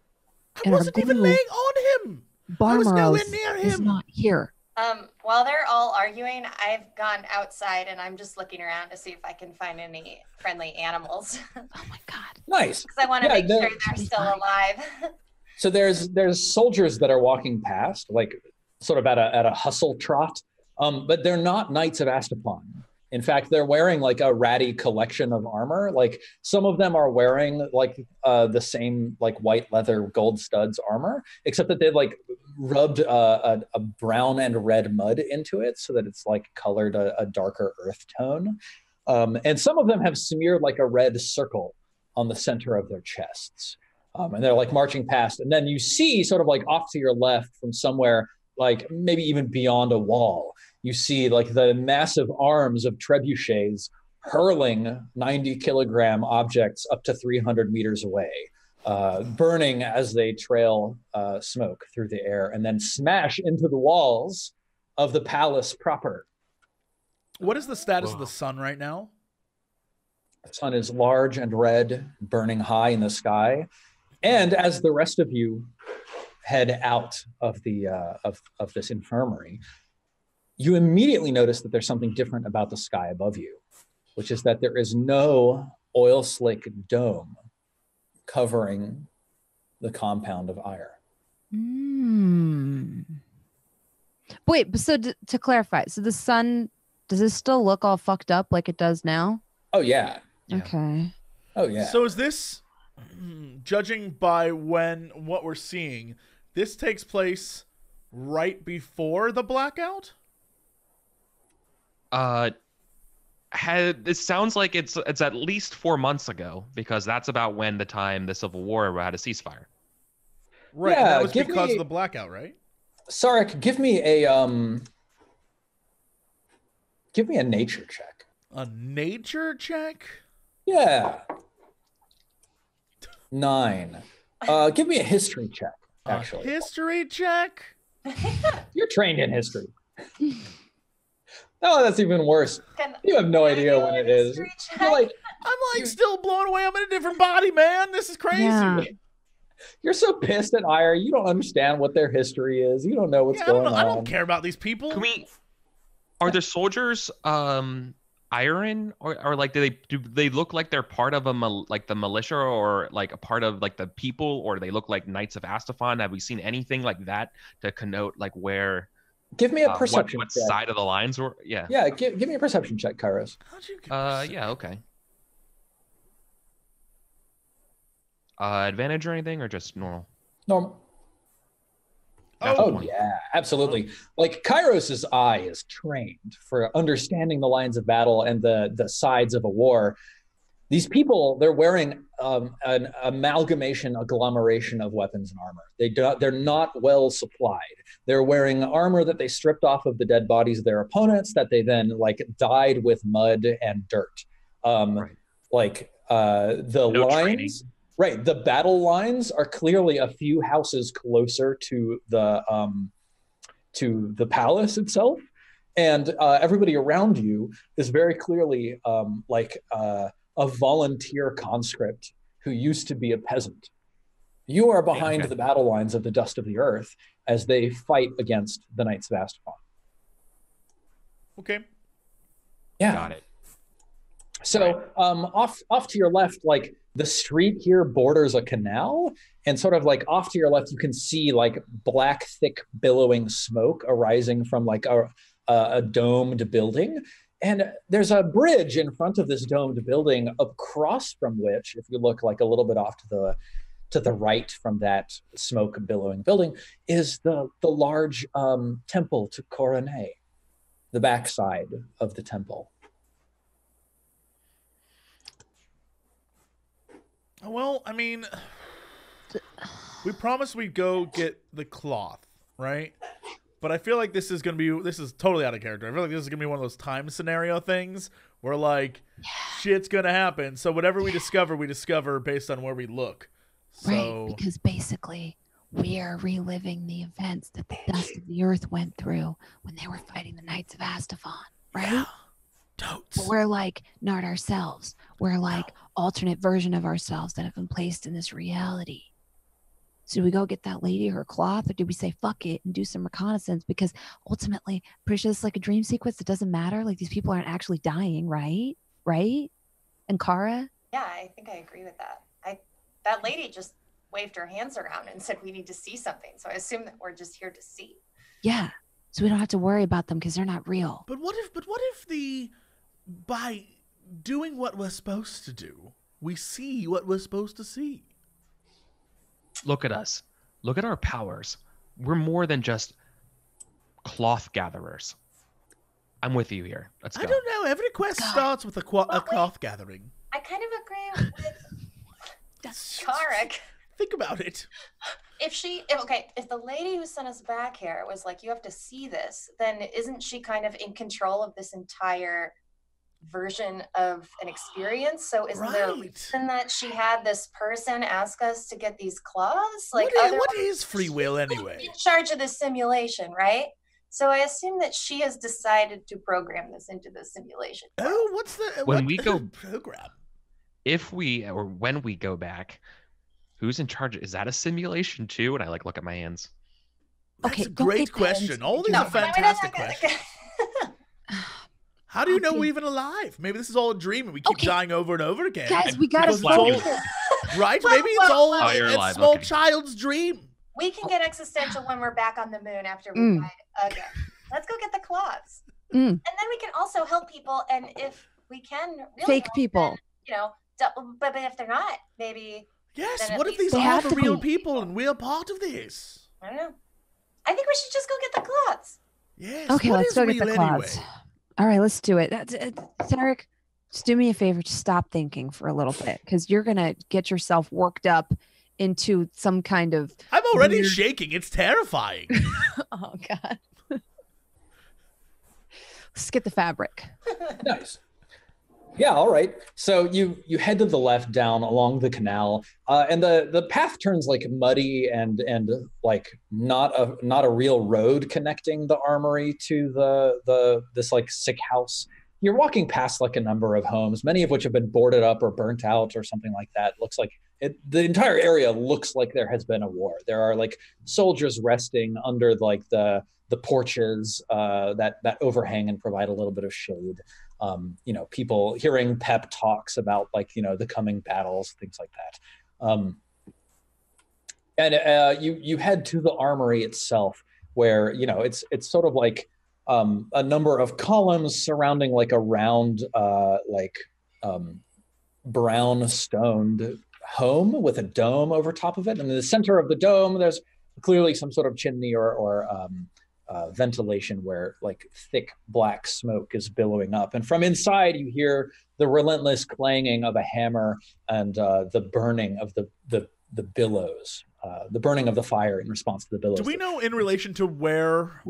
S1: I wasn't even laying on him. I was nowhere near him.
S4: Is not here.
S3: While they're all arguing, I've gone outside and I'm just looking around to see if I can find any friendly animals.
S4: Oh my god!
S2: Nice.
S3: Because I want to make sure they're still alive.
S2: So there's soldiers that are walking past, like sort of at a hustle trot, but they're not Knights of Astapon. In fact, they're wearing like a ratty collection of armor. Like some of them are wearing like the same like white leather gold studs armor, except that they've like rubbed a brown and red mud into it so that it's like colored a darker earth tone. And some of them have smeared like a red circle on the center of their chests. And they're like marching past. And then you see sort of like off to your left from somewhere, like maybe even beyond a wall, you see like the massive arms of trebuchets hurling 90-kilogram objects up to 300 meters away, burning as they trail smoke through the air and then smash into the walls of the palace proper.
S1: What is the status of the sun right now?
S2: The sun is large and red, burning high in the sky. And as the rest of you head out of the of this infirmary, you immediately notice that there's something different about the sky above you, which is that there is no oil slick dome covering the compound of Ire.
S4: Wait, so to clarify, so the sun, does it still look all fucked up like it does now?
S2: Oh, yeah.
S4: Okay.
S2: Oh, yeah.
S1: So is this, judging by what we're seeing, this takes place right before the blackout?
S5: It sounds like it's at least 4 months ago, because that's about when the time the Civil War had a ceasefire.
S1: Right,
S2: yeah,
S1: and that was because of the blackout, right?
S2: Sarek, give me a nature check.
S1: A nature check?
S2: Yeah. 9. Give me a history check, actually.
S1: A history check?
S2: You're trained in history. Oh, that's even worse. You have no idea when it is.
S1: I'm like still blown away. I'm in a different body, man. This is crazy. Yeah.
S2: You're so pissed at Ire. You don't understand what their history is. You don't know what's going on.
S1: I don't care about these people.
S5: Are the soldiers iron or like do they look like they're part of like the militia or like a part of like the people, or do they look like Knights of Astapon? Have we seen anything like that to connote like where?
S2: Give me a perception
S5: what
S2: check.
S5: Side of the lines were? Yeah.
S2: Yeah, give me a perception check, Kairos.
S1: How'd you get
S5: yeah, okay. Advantage or anything, or just normal?
S2: Normal.
S5: Oh
S2: yeah, absolutely. Like Kairos's eye is trained for understanding the lines of battle and the sides of a war. These people, they're wearing an agglomeration of weapons and armor. They're not well supplied. They're wearing armor that they stripped off of the dead bodies of their opponents that they then like dyed with mud and dirt. Like the lines,
S5: training.
S2: Right? The battle lines are clearly a few houses closer to the palace itself, and everybody around you is very clearly a volunteer conscript who used to be a peasant. You are behind the battle lines of the dust of the earth as they fight against the Knights of Astapon.
S1: Okay.
S2: Yeah.
S5: Got it.
S2: So off to your left, like the street here borders a canal, and sort of like off to your left, you can see like black, thick, billowing smoke arising from like a domed building. And there's a bridge in front of this domed building, across from which, if you look like a little bit off to to the right from that smoke billowing building is the large temple to Coronet, the backside of the temple.
S1: Well, I mean, we promised we'd go get the cloth, right? But I feel like this is totally out of character. I feel like this is gonna be one of those time scenario things where like shit's gonna happen. So whatever we discover based on where we look. So...
S4: Right, because basically we are reliving the events that the dust of the earth went through when they were fighting the Knights of Astafon, right?
S1: Yeah. Totes.
S4: But we're like not ourselves. We're like alternate version of ourselves that have been placed in this reality. So do we go get that lady her cloth, or do we say fuck it and do some reconnaissance? Because ultimately, pretty sure it's like a dream sequence that doesn't matter. Like these people aren't actually dying, right? Right? And Kara?
S3: Yeah, I think I agree with that. That lady just waved her hands around and said we need to see something. So I assume that we're just here to see.
S4: Yeah. So we don't have to worry about them because they're not real.
S1: But what if by doing what we're supposed to do, we see what we're supposed to see?
S5: Look at us. Look at our powers. We're more than just cloth gatherers. I'm with you here. Let's go.
S1: I don't know. Every quest starts with a cloth gathering.
S3: I kind of agree with Tarek.
S1: Think about it.
S3: If the lady who sent us back here was like, you have to see this, then isn't she kind of in control of this entire version of an experience? So isn't there a reason that she had this person ask us to get these cloths? Like,
S1: what is free will anyway?
S3: In charge of this simulation, right? So I assume that she has decided to program this into the simulation.
S1: Oh, what's the
S5: when we go
S1: program?
S5: When we go back, who's in charge? Is that a simulation too? And I look at my hands.
S1: That's a great question. All these are fantastic questions. How do you know we're even alive? Maybe this is all a dream and we keep dying over and over again.
S4: Guys, we gotta
S1: right? Maybe it's all a small child's dream.
S3: We can get existential when we're back on the moon after we died again. Let's go get the cloths. And then we can also help people, and if we can really
S4: fake people.
S3: Then, but if they're not, maybe.
S1: Yes, what if these are for real people and we're part of this?
S3: I don't know. I think we should just go get the cloths.
S1: Yes.
S4: Okay, let's go get the cloths. All right, let's do it. Tarek, just do me a favor. Just stop thinking for a little bit, because you're going to get yourself worked up into some kind of...
S1: I'm already shaking. It's terrifying.
S4: Oh, God. Let's get the fabric.
S2: Nice. Yeah, all right. So you head to the left down along the canal, and the path turns like muddy and like not a real road connecting the armory to this like sick house. You're walking past like a number of homes, many of which have been boarded up or burnt out or something like that. Looks like the entire area looks like there has been a war. There are like soldiers resting under like the porches that overhang and provide a little bit of shade. People hearing pep talks about like, the coming battles, things like that. And you head to the armory itself where, it's sort of like a number of columns surrounding like a round, brown stoned home with a dome over top of it. And in the center of the dome, there's clearly some sort of chimney or ventilation where like thick black smoke is billowing up, and from inside you hear the relentless clanging of a hammer and the burning of the billows, the burning of the fire in response to the billows.
S1: Do we know in relation to where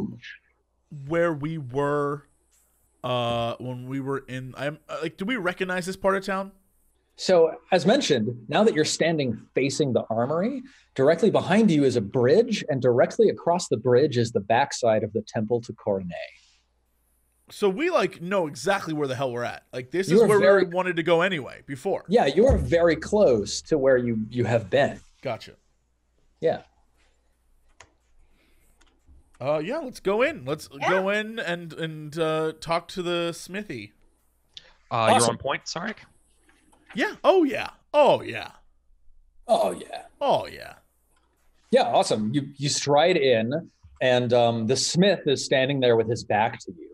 S1: we were when we were in? Do we recognize this part of town?
S2: So, as mentioned, now that you're standing facing the armory, directly behind you is a bridge, and directly across the bridge is the backside of the temple to Coronet.
S1: So we know exactly where the hell we're at. Like this is where we wanted to go anyway before.
S2: Yeah, you are very close to where you have been.
S1: Gotcha.
S2: Yeah.
S1: Yeah, let's go in. Let's go in and talk to the smithy.
S2: Awesome.
S5: You're on point, Sarek?
S1: Yeah. Oh yeah. Oh yeah.
S2: Oh yeah.
S1: Oh yeah.
S2: Yeah, awesome. You stride in, and the smith is standing there with his back to you.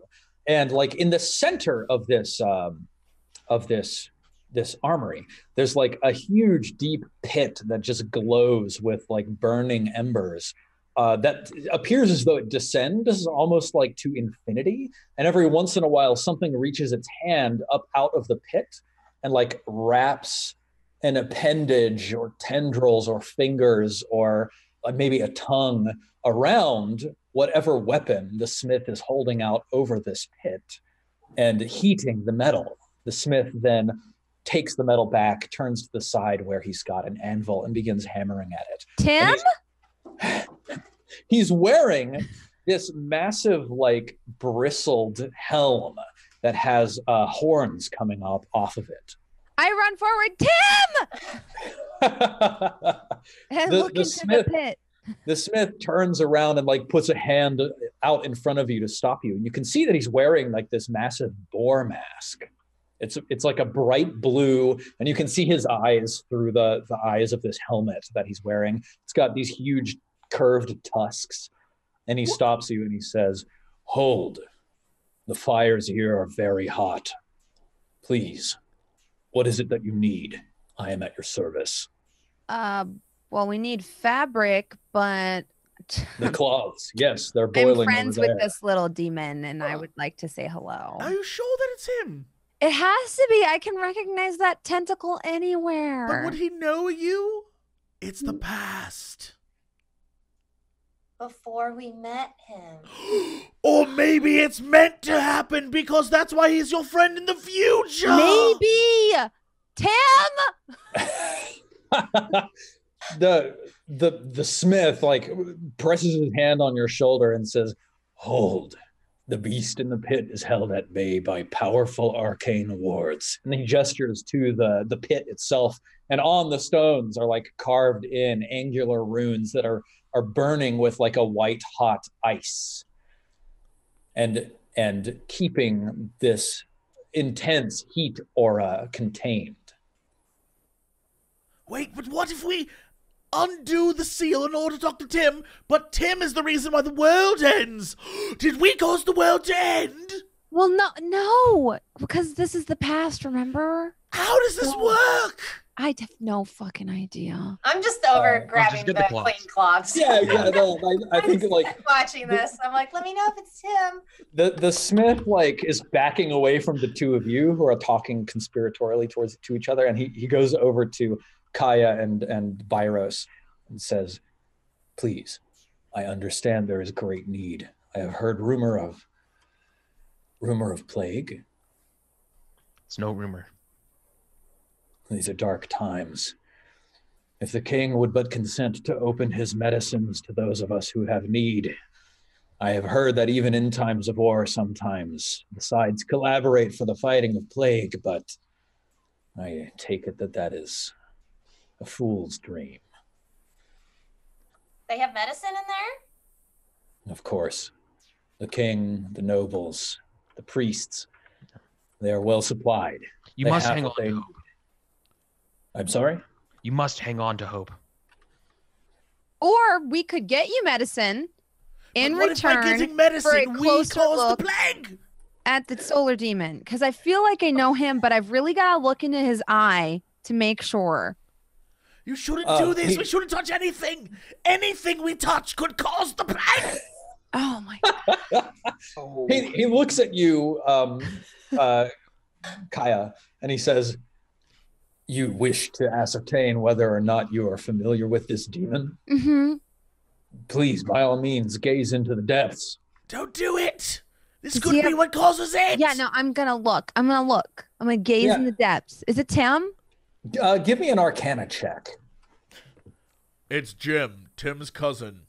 S2: And like in the center of this this armory. There's like a huge deep pit that just glows with like burning embers that appears as though it descends almost like to infinity. And every once in a while, something reaches its hand up out of the pit and like wraps an appendage or tendrils or fingers or maybe a tongue around whatever weapon the smith is holding out over this pit and heating the metal. The smith then takes the metal back, turns to the side where he's got an anvil and begins hammering at it.
S4: Tim?
S2: He's wearing this massive, like, bristled helm that has horns coming up off of it.
S4: I run forward, Tim! And look into the pit.
S2: The smith turns around and like puts a hand out in front of you to stop you. And you can see that he's wearing like this massive boar mask. It's like a bright blue, and you can see his eyes through the eyes of this helmet that he's wearing. It's got these huge curved tusks. And he stops you and he says, "Hold. The fires here are very hot. Please, what is it that you need? I am at your service."
S4: Well, we need fabric, but
S2: the cloths, yes, they're boiling.
S4: I'm friends
S2: over
S4: with
S2: there.
S4: this little demon, and I would like to say hello.
S1: Are you sure that it's him?
S4: It has to be. I can recognize that tentacle anywhere.
S1: But would he know you? It's the past.
S3: Before we met him.
S1: Or maybe it's meant to happen because that's why he's your friend in the future.
S4: Maybe. Tim.
S2: The smith like presses his hand on your shoulder and says, "Hold. The beast in the pit is held at bay by powerful arcane wards." And he gestures to the pit itself, and on the stones are like carved in angular runes that are burning with like a white hot ice and keeping this intense heat aura contained.
S1: Wait, but what if we undo the seal in order to talk to Tim, but Tim is the reason why the world ends? Did we cause the world to end?
S4: Well, no, because this is the past, remember?
S1: How does this work?
S4: I have no fucking idea.
S3: I'm just over grabbing the clean cloths.
S2: Yeah, no, I think like
S3: watching this, I'm like, let me know if it's Tim.
S2: The smith like is backing away from the two of you who are talking conspiratorially to each other, and he goes over to Kaya and Byros and says, "Please, I understand there is great need. I have heard rumor of plague."
S5: It's no rumor.
S2: These are dark times. If the king would but consent to open his medicines to those of us who have need. I have heard that even in times of war, sometimes the sides collaborate for the fighting of plague, but I take it that is a fool's dream.
S3: They have medicine in there?
S2: Of course. The king, the nobles, the priests, they are well supplied.
S5: You must hang on to hope.
S2: I'm sorry?
S5: You must hang on to hope.
S4: Or we could get you medicine in
S1: What
S4: return
S1: if by getting
S4: for a
S1: medicine we
S4: closer
S1: cause
S4: look
S1: the plague?
S4: at the solar demon. Because I feel like I know him, but I've really got to look into his eye to make sure.
S1: You shouldn't do this. We shouldn't touch anything. Anything we touch could cause the plague.
S4: Oh my God.
S2: He looks at you, Kaya, and he says, "You wish to ascertain whether or not you are familiar with this demon?
S4: Mm-hmm.
S2: Please, by all means, gaze into the depths."
S1: Don't do it. This could be what causes it.
S4: Yeah, no, I'm going to look. I'm going to gaze in the depths. Is it Tim?
S2: Give me an Arcana check.
S1: It's Jim, Tim's cousin.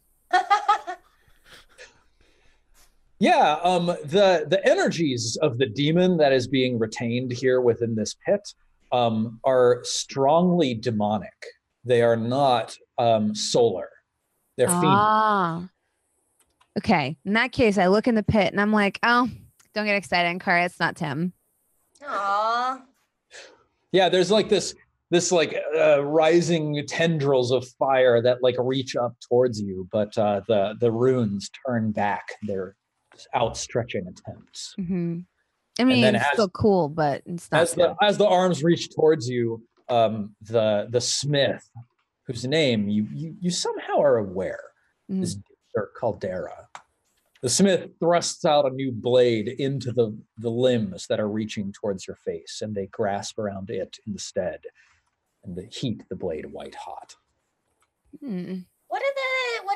S2: Yeah, the energies of the demon that is being retained here within this pit are strongly demonic. They are not solar. They're fiendish.
S4: Okay. In that case, I look in the pit and I'm like, oh, don't get excited, Ankara. It's not Tim.
S3: Aww.
S2: Yeah, there's like this like rising tendrils of fire that like reach up towards you, but the runes turn back their outstretching attempts.
S4: Mm-hmm. I mean,
S2: then
S4: it's still cool, but it's not.
S2: As the arms reach towards you, the smith, whose name you somehow are aware, is Dr. Caldera. The smith thrusts out a new blade into the limbs that are reaching towards your face, and they grasp around it instead, and they heat the blade white hot.
S3: What do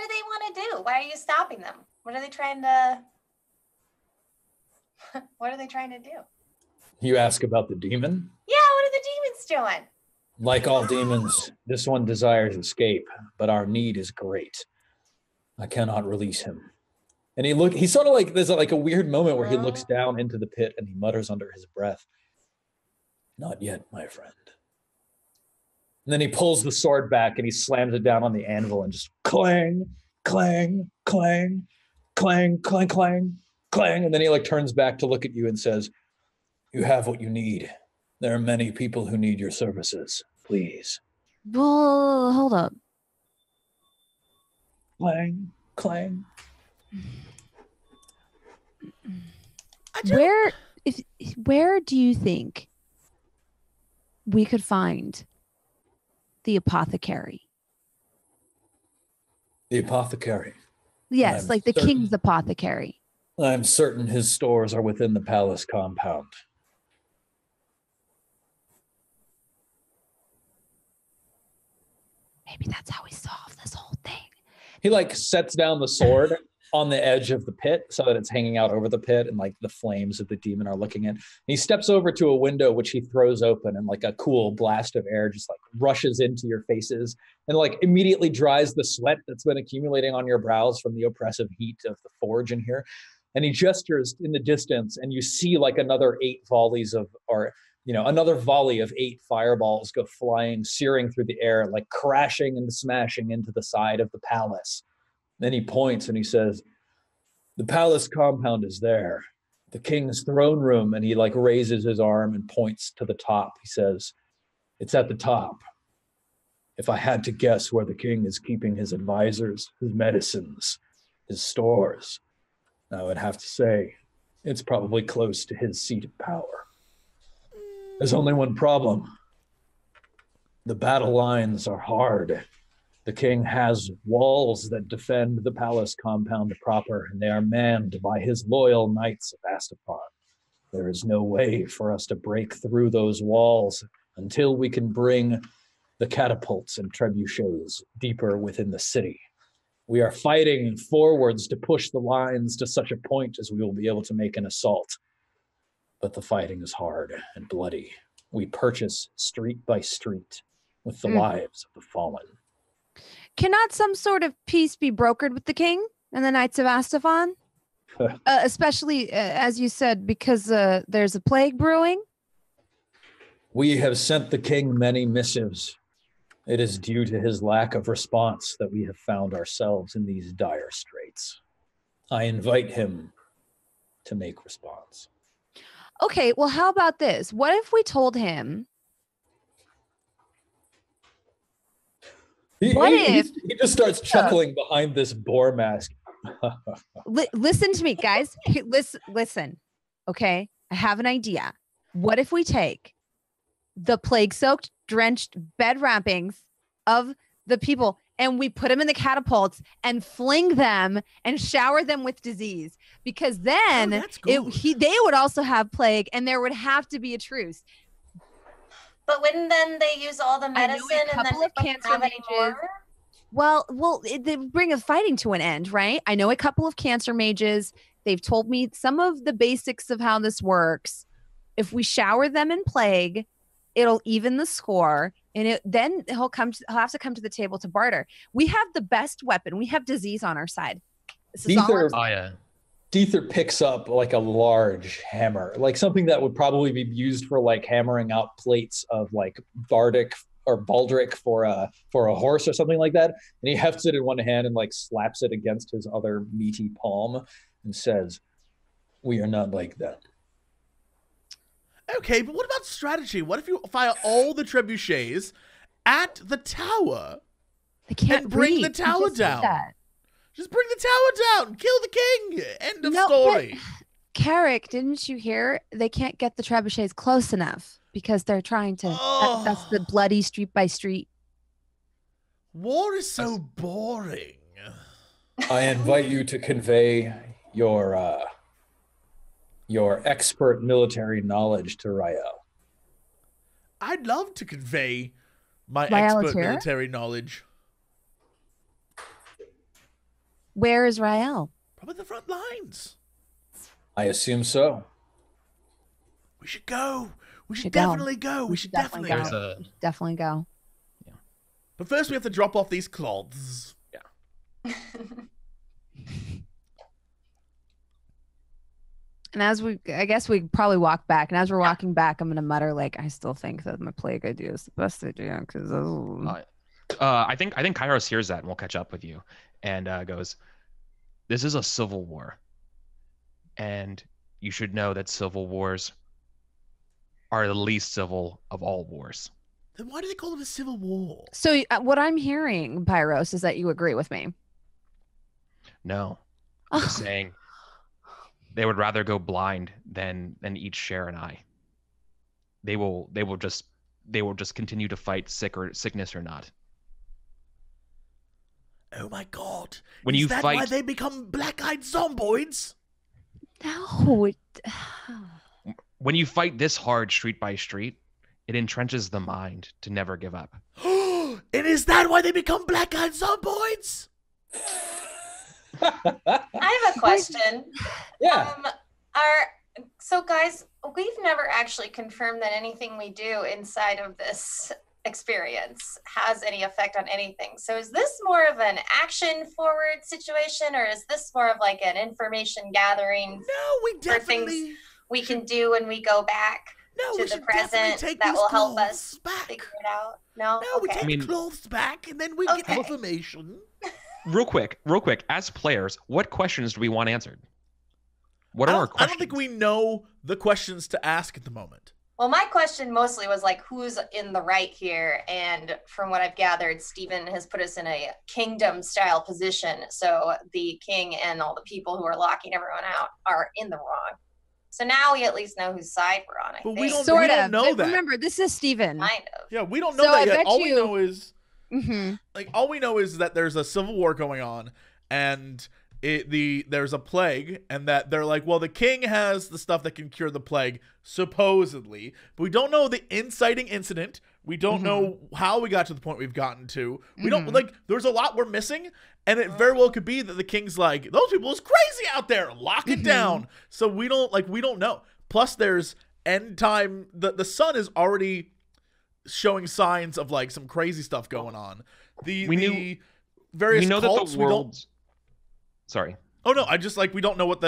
S3: they want to do? Why are you stopping them? What are they trying to? What are they trying to do?
S2: You ask about the demon?
S3: Yeah, what are the demons doing?
S2: Like all demons, this one desires escape, but our need is great. I cannot release him. And he's sort of like, there's like a weird moment where he looks down into the pit and he mutters under his breath, "Not yet, my friend." And then he pulls the sword back and he slams it down on the anvil and just clang, clang, clang, clang, clang, clang, clang. And then he like turns back to look at you and says, "You have what you need. There are many people who need your services. Please."
S4: Well, hold up.
S2: Clang, clang.
S4: Where do you think we could find the apothecary?
S2: The apothecary?
S4: Yes, like the king's apothecary.
S2: I'm certain his stores are within the palace compound.
S4: Maybe that's how we solve this whole thing.
S2: He like sets down the sword on the edge of the pit so that it's hanging out over the pit and like the flames of the demon are looking in. He steps over to a window which he throws open and like a cool blast of air just like rushes into your faces and like immediately dries the sweat that's been accumulating on your brows from the oppressive heat of the forge in here. And he gestures in the distance and you see like another 8 volleys of, or another volley of 8 fireballs go flying, searing through the air, like crashing and smashing into the side of the palace. Then he points and he says, "The palace compound is there. The king's throne room." And he like raises his arm and points to the top. He says, "It's at the top. If I had to guess where the king is keeping his advisors, his medicines, his stores, I would have to say it's probably close to his seat of power. There's only one problem. The battle lines are hard. The king has walls that defend the palace compound proper, and they are manned by his loyal knights of Astapon. There is no way for us to break through those walls until we can bring the catapults and trebuchets deeper within the city. We are fighting forwards to push the lines to such a point as we will be able to make an assault. But the fighting is hard and bloody. We purchase street by street with the lives of the fallen."
S4: Cannot some sort of peace be brokered with the king and the Knights of Astapon? Especially, as you said, because there's a plague brewing?
S2: We have sent the king many missives. It is due to his lack of response that we have found ourselves in these dire straits. I invite him to make response.
S4: Okay, well, how about this? What if we told him...
S2: He just starts chuckling behind this boar mask.
S4: Listen to me, guys. Listen. Okay, I have an idea. What if we take the plague-soaked, drenched bed wrappings of the people and we put them in the catapults and fling them and shower them with disease? Because then they would also have plague and there would have to be a truce.
S3: But wouldn't then they use all the medicine and then
S4: of cancer mages? Well, they bring a fighting to an end, right? I know a couple of cancer mages. They've told me some of the basics of how this works. If we shower them in plague, it'll even the score, and then he'll have to come to the table to barter. We have the best weapon. We have disease on our side. This is
S2: Deether picks up like a large hammer, like something that would probably be used for like hammering out plates of like bardic or baldric for a horse or something like that. And he hefts it in one hand and like slaps it against his other meaty palm and says, "We are not like that."
S1: Okay, but what about strategy? What if you fire all the trebuchets at the tower and bring the tower down? Just bring the tower down. Kill the king. End of story.
S4: Carrick, didn't you hear? They can't get the trebuchets close enough because they're trying to. That's the bloody street by street.
S1: War is so boring.
S2: I invite you to convey your expert military knowledge to Rael.
S1: I'd love to convey my
S4: Rael
S1: expert
S4: is here?
S1: military knowledge.
S4: Where is Rael?
S1: Probably the front lines.
S2: I assume so.
S1: We should go. We should
S4: go.
S1: definitely go. We should definitely
S4: go.
S1: go.
S4: Definitely go.
S1: But first we have to drop off these cloths.
S5: Yeah.
S4: And I guess we probably walk back. And as we're walking back, I'm gonna mutter like, I still think that my plague idea is the best idea because.
S5: I think Kairos hears that and will catch up with you, and goes, "This is a civil war, and you should know that civil wars are the least civil of all wars."
S1: Then why do they call it a civil war?
S4: So what I'm hearing, Pyros, is that you agree with me.
S5: No, I'm just saying they would rather go blind than each share an eye. They will just continue to fight sickness or not.
S1: Oh my god.
S5: When
S1: is
S5: you
S1: that
S5: fight,
S1: why they become black-eyed zomboids?
S4: No.
S5: When you fight this hard street by street, it entrenches the mind to never give up.
S1: And is that why they become black-eyed zomboids?
S3: I have a question.
S2: Yeah.
S3: So guys, we've never actually confirmed that anything we do inside of this experience has any effect on anything. So is this more of an action forward situation, or is this more of like an information gathering?
S1: No, we
S3: for things
S1: definitely
S3: we can do when we go back to the present that will help us figure it out? No,
S1: we
S3: okay.
S1: take the clothes back and then we get information.
S5: Real quick, as players, what questions do we want answered? What are our questions?
S1: I don't think we know the questions to ask at the moment.
S3: Well, my question mostly was like, who's in the right here? And from what I've gathered, Stephen has put us in a kingdom-style position. So the king and all the people who are locking everyone out are in the wrong. So now we at least know whose side we're on, I think.
S1: We don't know that.
S4: Remember, this is Stephen.
S3: Kind of.
S1: Yeah, we don't know that yet. All we know is...
S4: Mm-hmm.
S1: Like, all we know is that there's a civil war going on, and there's a plague, and that they're like, well, the king has the stuff that can cure the plague, supposedly. But we don't know the inciting incident. We don't know how we got to the point we've gotten to. We don't, like, there's a lot we're missing, and it very well could be that the king's like, those people is crazy out there, lock it down. So we don't know. Plus, there's end time, the sun is already showing signs of like some crazy stuff going on. The various cults, we don't.
S5: Sorry.
S1: Oh no, I just like we don't know what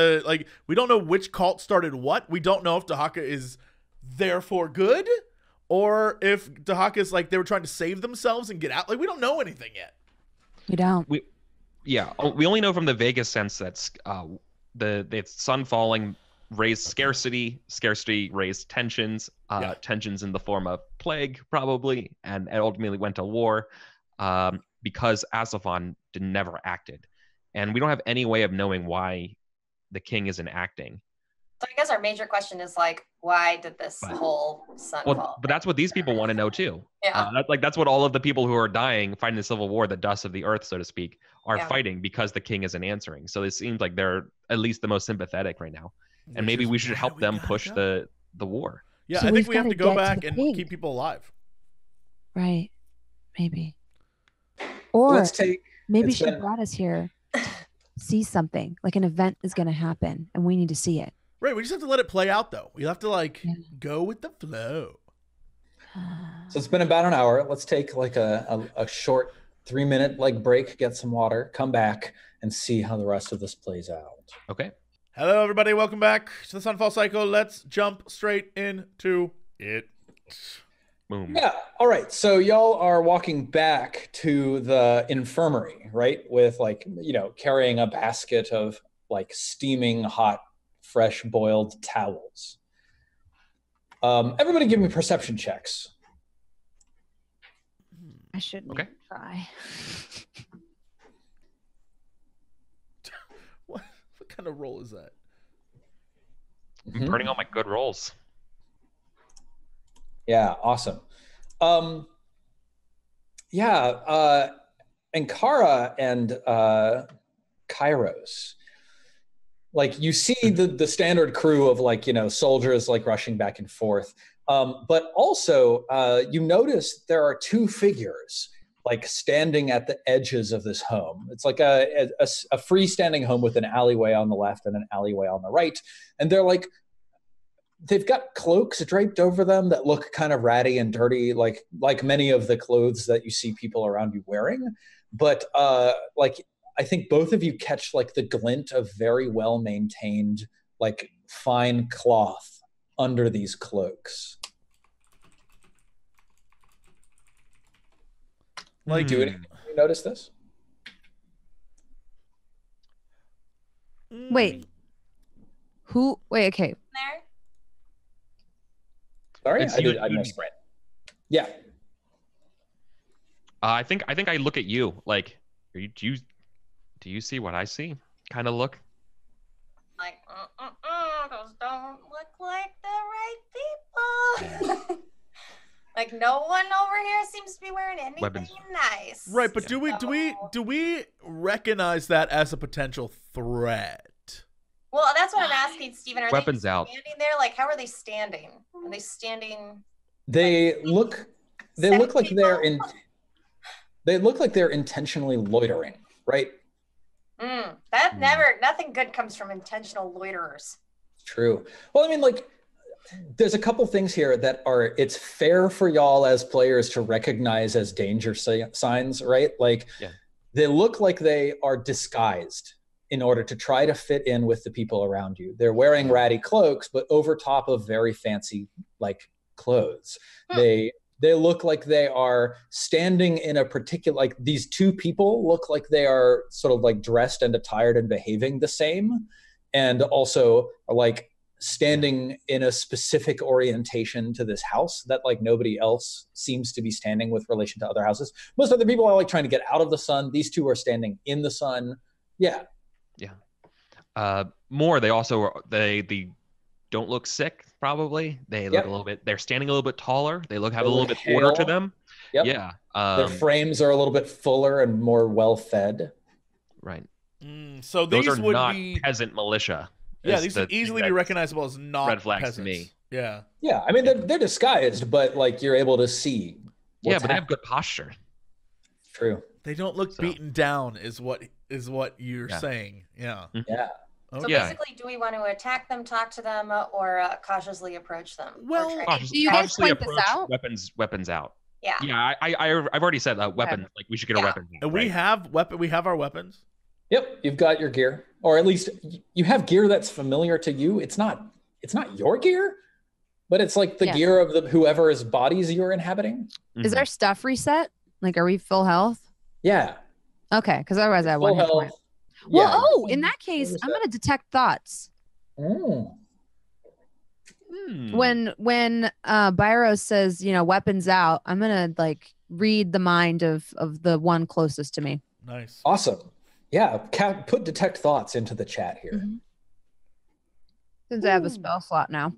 S1: we don't know which cult started what. We don't know if Dehaka is therefore good, or if Dehaka is like they were trying to save themselves and get out. Like we don't know anything yet.
S4: We don't.
S5: We only know from the vaguest sense that's the sun falling raised scarcity raised tensions, tensions in the form of plague probably, and ultimately went to war because Asafon never acted. And we don't have any way of knowing why the king isn't acting.
S3: So I guess our major question is like, why did this whole sun fall?
S5: But that's what these people want to know too.
S3: Yeah.
S5: That's what all of the people who are dying, fighting the civil war, the dust of the earth, so to speak, are fighting because the king isn't answering. So it seems like they're at least the most sympathetic right now. And maybe we should help them push the war.
S1: Yeah,
S4: So
S1: I think we have
S4: gotta
S1: to go
S4: get
S1: back
S4: to the
S1: and
S4: king.
S1: keep people alive.
S4: Right. Maybe. Or
S2: Let's take.
S4: maybe
S2: it's
S4: she
S2: been-
S4: brought us here to see something. Like an event is going to happen and we need to see it.
S1: Right, we just have to let it play out though. We have to like go with the flow.
S2: So it's been about an hour. Let's take like a short 3-minute like break, get some water, come back, and see how the rest of this plays out.
S5: Okay.
S1: Hello, everybody. Welcome back to the Sunfall Cycle. Let's jump straight into it.
S5: Boom.
S2: Yeah. All right. So y'all are walking back to the infirmary, right? With like, carrying a basket of like steaming hot, fresh boiled towels. Everybody give me perception checks.
S4: I shouldn't
S5: Okay.
S4: try.
S1: What kind of roll is that?
S5: I'm burning all my good rolls.
S2: Yeah, awesome. Ankara and Kairos, like you see the standard crew of like, you know, soldiers like rushing back and forth. But also you notice there are two figures like standing at the edges of this home. It's like a freestanding home with an alleyway on the left and an alleyway on the right. And they're like, they've got cloaks draped over them that look kind of ratty and dirty, like many of the clothes that you see people around you wearing. But like, I think both of you catch like the glint of very well maintained, like fine cloth under these cloaks. Like, do you notice this?
S4: Wait. Who? Wait. Okay.
S3: There.
S2: Sorry, I missed it. Yeah.
S5: I think I look at you like, do you see what I see? Kind of look.
S3: Like, those don't look like the right people. Like no one over here seems to be wearing anything
S5: Weapons.
S3: nice.
S1: Right, but do we recognize that as a potential threat?
S3: Well, that's what I'm asking, Steven. Are
S5: Weapons
S3: they
S5: out.
S3: standing there? Like, how are they standing? Are they standing?
S2: They look like they're in. They look like they're intentionally loitering, right?
S3: Nothing good comes from intentional loiterers.
S2: True. Well, I mean, like, there's a couple things here that are, it's fair for y'all as players to recognize as danger signs, right? Like, they look like they are disguised in order to try to fit in with the people around you. They're wearing ratty cloaks, but over top of very fancy, like, clothes. They look like they are standing in a particular, like these two people look like they are sort of like dressed and attired and behaving the same, and also are like standing in a specific orientation to this house that like nobody else seems to be standing with relation to other houses. Most other people are like trying to get out of the sun. These two are standing in the sun. Yeah.
S5: More, they also they don't look sick. Probably they look a little bit. They're standing a little bit taller. They have a little bit order to them.
S2: Yep.
S5: Yeah.
S2: Their frames are a little bit fuller and more well fed.
S5: Right.
S1: So
S5: those
S1: these
S5: are
S1: would
S5: not
S1: be
S5: peasant militia.
S1: Yeah, these would easily be recognizable as not
S5: red flags
S1: peasants.
S5: to me.
S1: Yeah.
S2: Yeah, I mean they're disguised, but like you're able to see.
S5: But they have good posture.
S2: True.
S1: They don't look beaten down, is what you're saying. Yeah.
S2: Yeah.
S3: So basically, do we want to attack them, talk to them, or cautiously approach them?
S1: Well,
S4: do you guys point this out?
S5: Weapons out.
S3: Yeah.
S5: Yeah, I've already said weapons. Like we should get a weapon.
S1: And we have our weapons.
S2: Yep, you've got your gear, or at least you have gear that's familiar to you. It's not your gear, but it's like the gear of whoever's bodies you're inhabiting.
S4: Is our stuff reset? Like, are we full health?
S2: Yeah.
S4: Okay, because otherwise I wouldn't. Well, in that case, I'm gonna detect thoughts. When Byros says, weapons out, I'm gonna like read the mind of the one closest to me.
S1: Nice.
S2: Awesome. Yeah, put detect thoughts into the chat here.
S4: Since I have a spell slot now.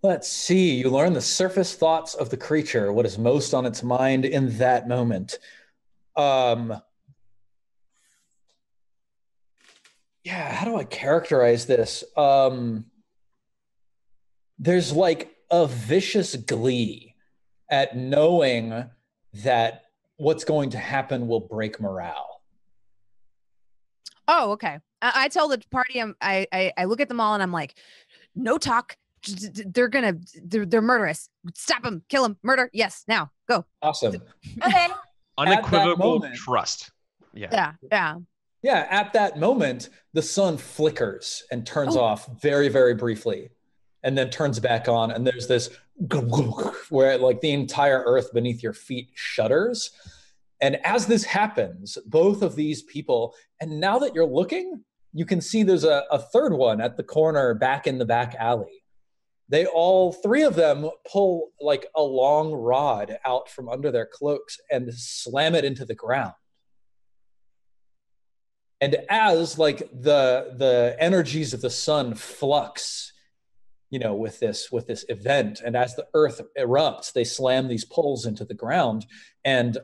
S2: Let's see. You learn the surface thoughts of the creature, what is most on its mind in that moment. Yeah, how do I characterize this? There's like a vicious glee at knowing that what's going to happen will break morale.
S4: Oh, okay. I tell the party, I look at them all and I'm like, no talk. They're murderous. Stop them, kill them, murder. Yes, now go.
S2: Awesome.
S3: Okay.
S5: Unequivocal trust.
S4: Yeah.
S2: Yeah, at that moment, the sun flickers and turns off very, very briefly, and then turns back on, and there's this where like the entire earth beneath your feet shudders. And as this happens, both of these people, and now that you're looking, you can see there's a third one at the corner back in the back alley. All three of them pull like a long rod out from under their cloaks and slam it into the ground. And as like the energies of the sun flux, with this event, and as the earth erupts, they slam these poles into the ground, and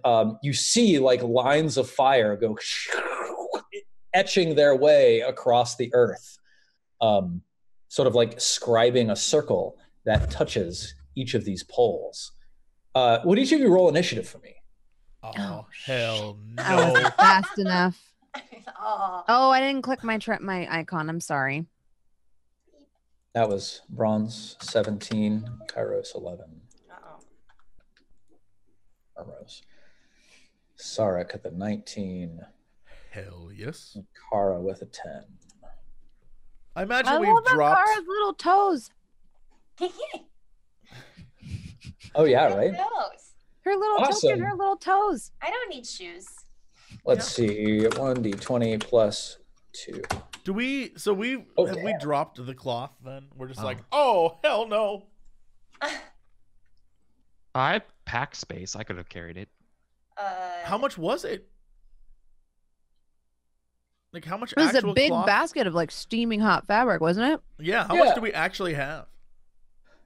S2: you see like lines of fire go etching their way across the earth, sort of like scribing a circle that touches each of these poles. Would each of you roll initiative for me?
S1: Oh, hell no.
S4: I wasn't fast enough. Oh, I didn't click my icon. I'm sorry.
S2: That was Bronze 17, Kairos 11. Armros. Sarek at the 19.
S1: Hell yes.
S2: Kara with a 10.
S1: I imagine
S4: I
S1: we've
S4: love
S1: dropped.
S4: Kara's little toes.
S2: Oh yeah, right?
S4: Her little toes and her little toes.
S3: I don't need shoes.
S2: Let's see. 1d20 plus 2.
S1: Do we? So we have we dropped the cloth? Then we're just like, oh hell no.
S5: I packed space. I could have carried it.
S1: How much was it? Like how much?
S4: It was
S1: actual
S4: a big
S1: cloth?
S4: basket of like steaming hot fabric, wasn't it?
S1: Yeah. How much do we actually have?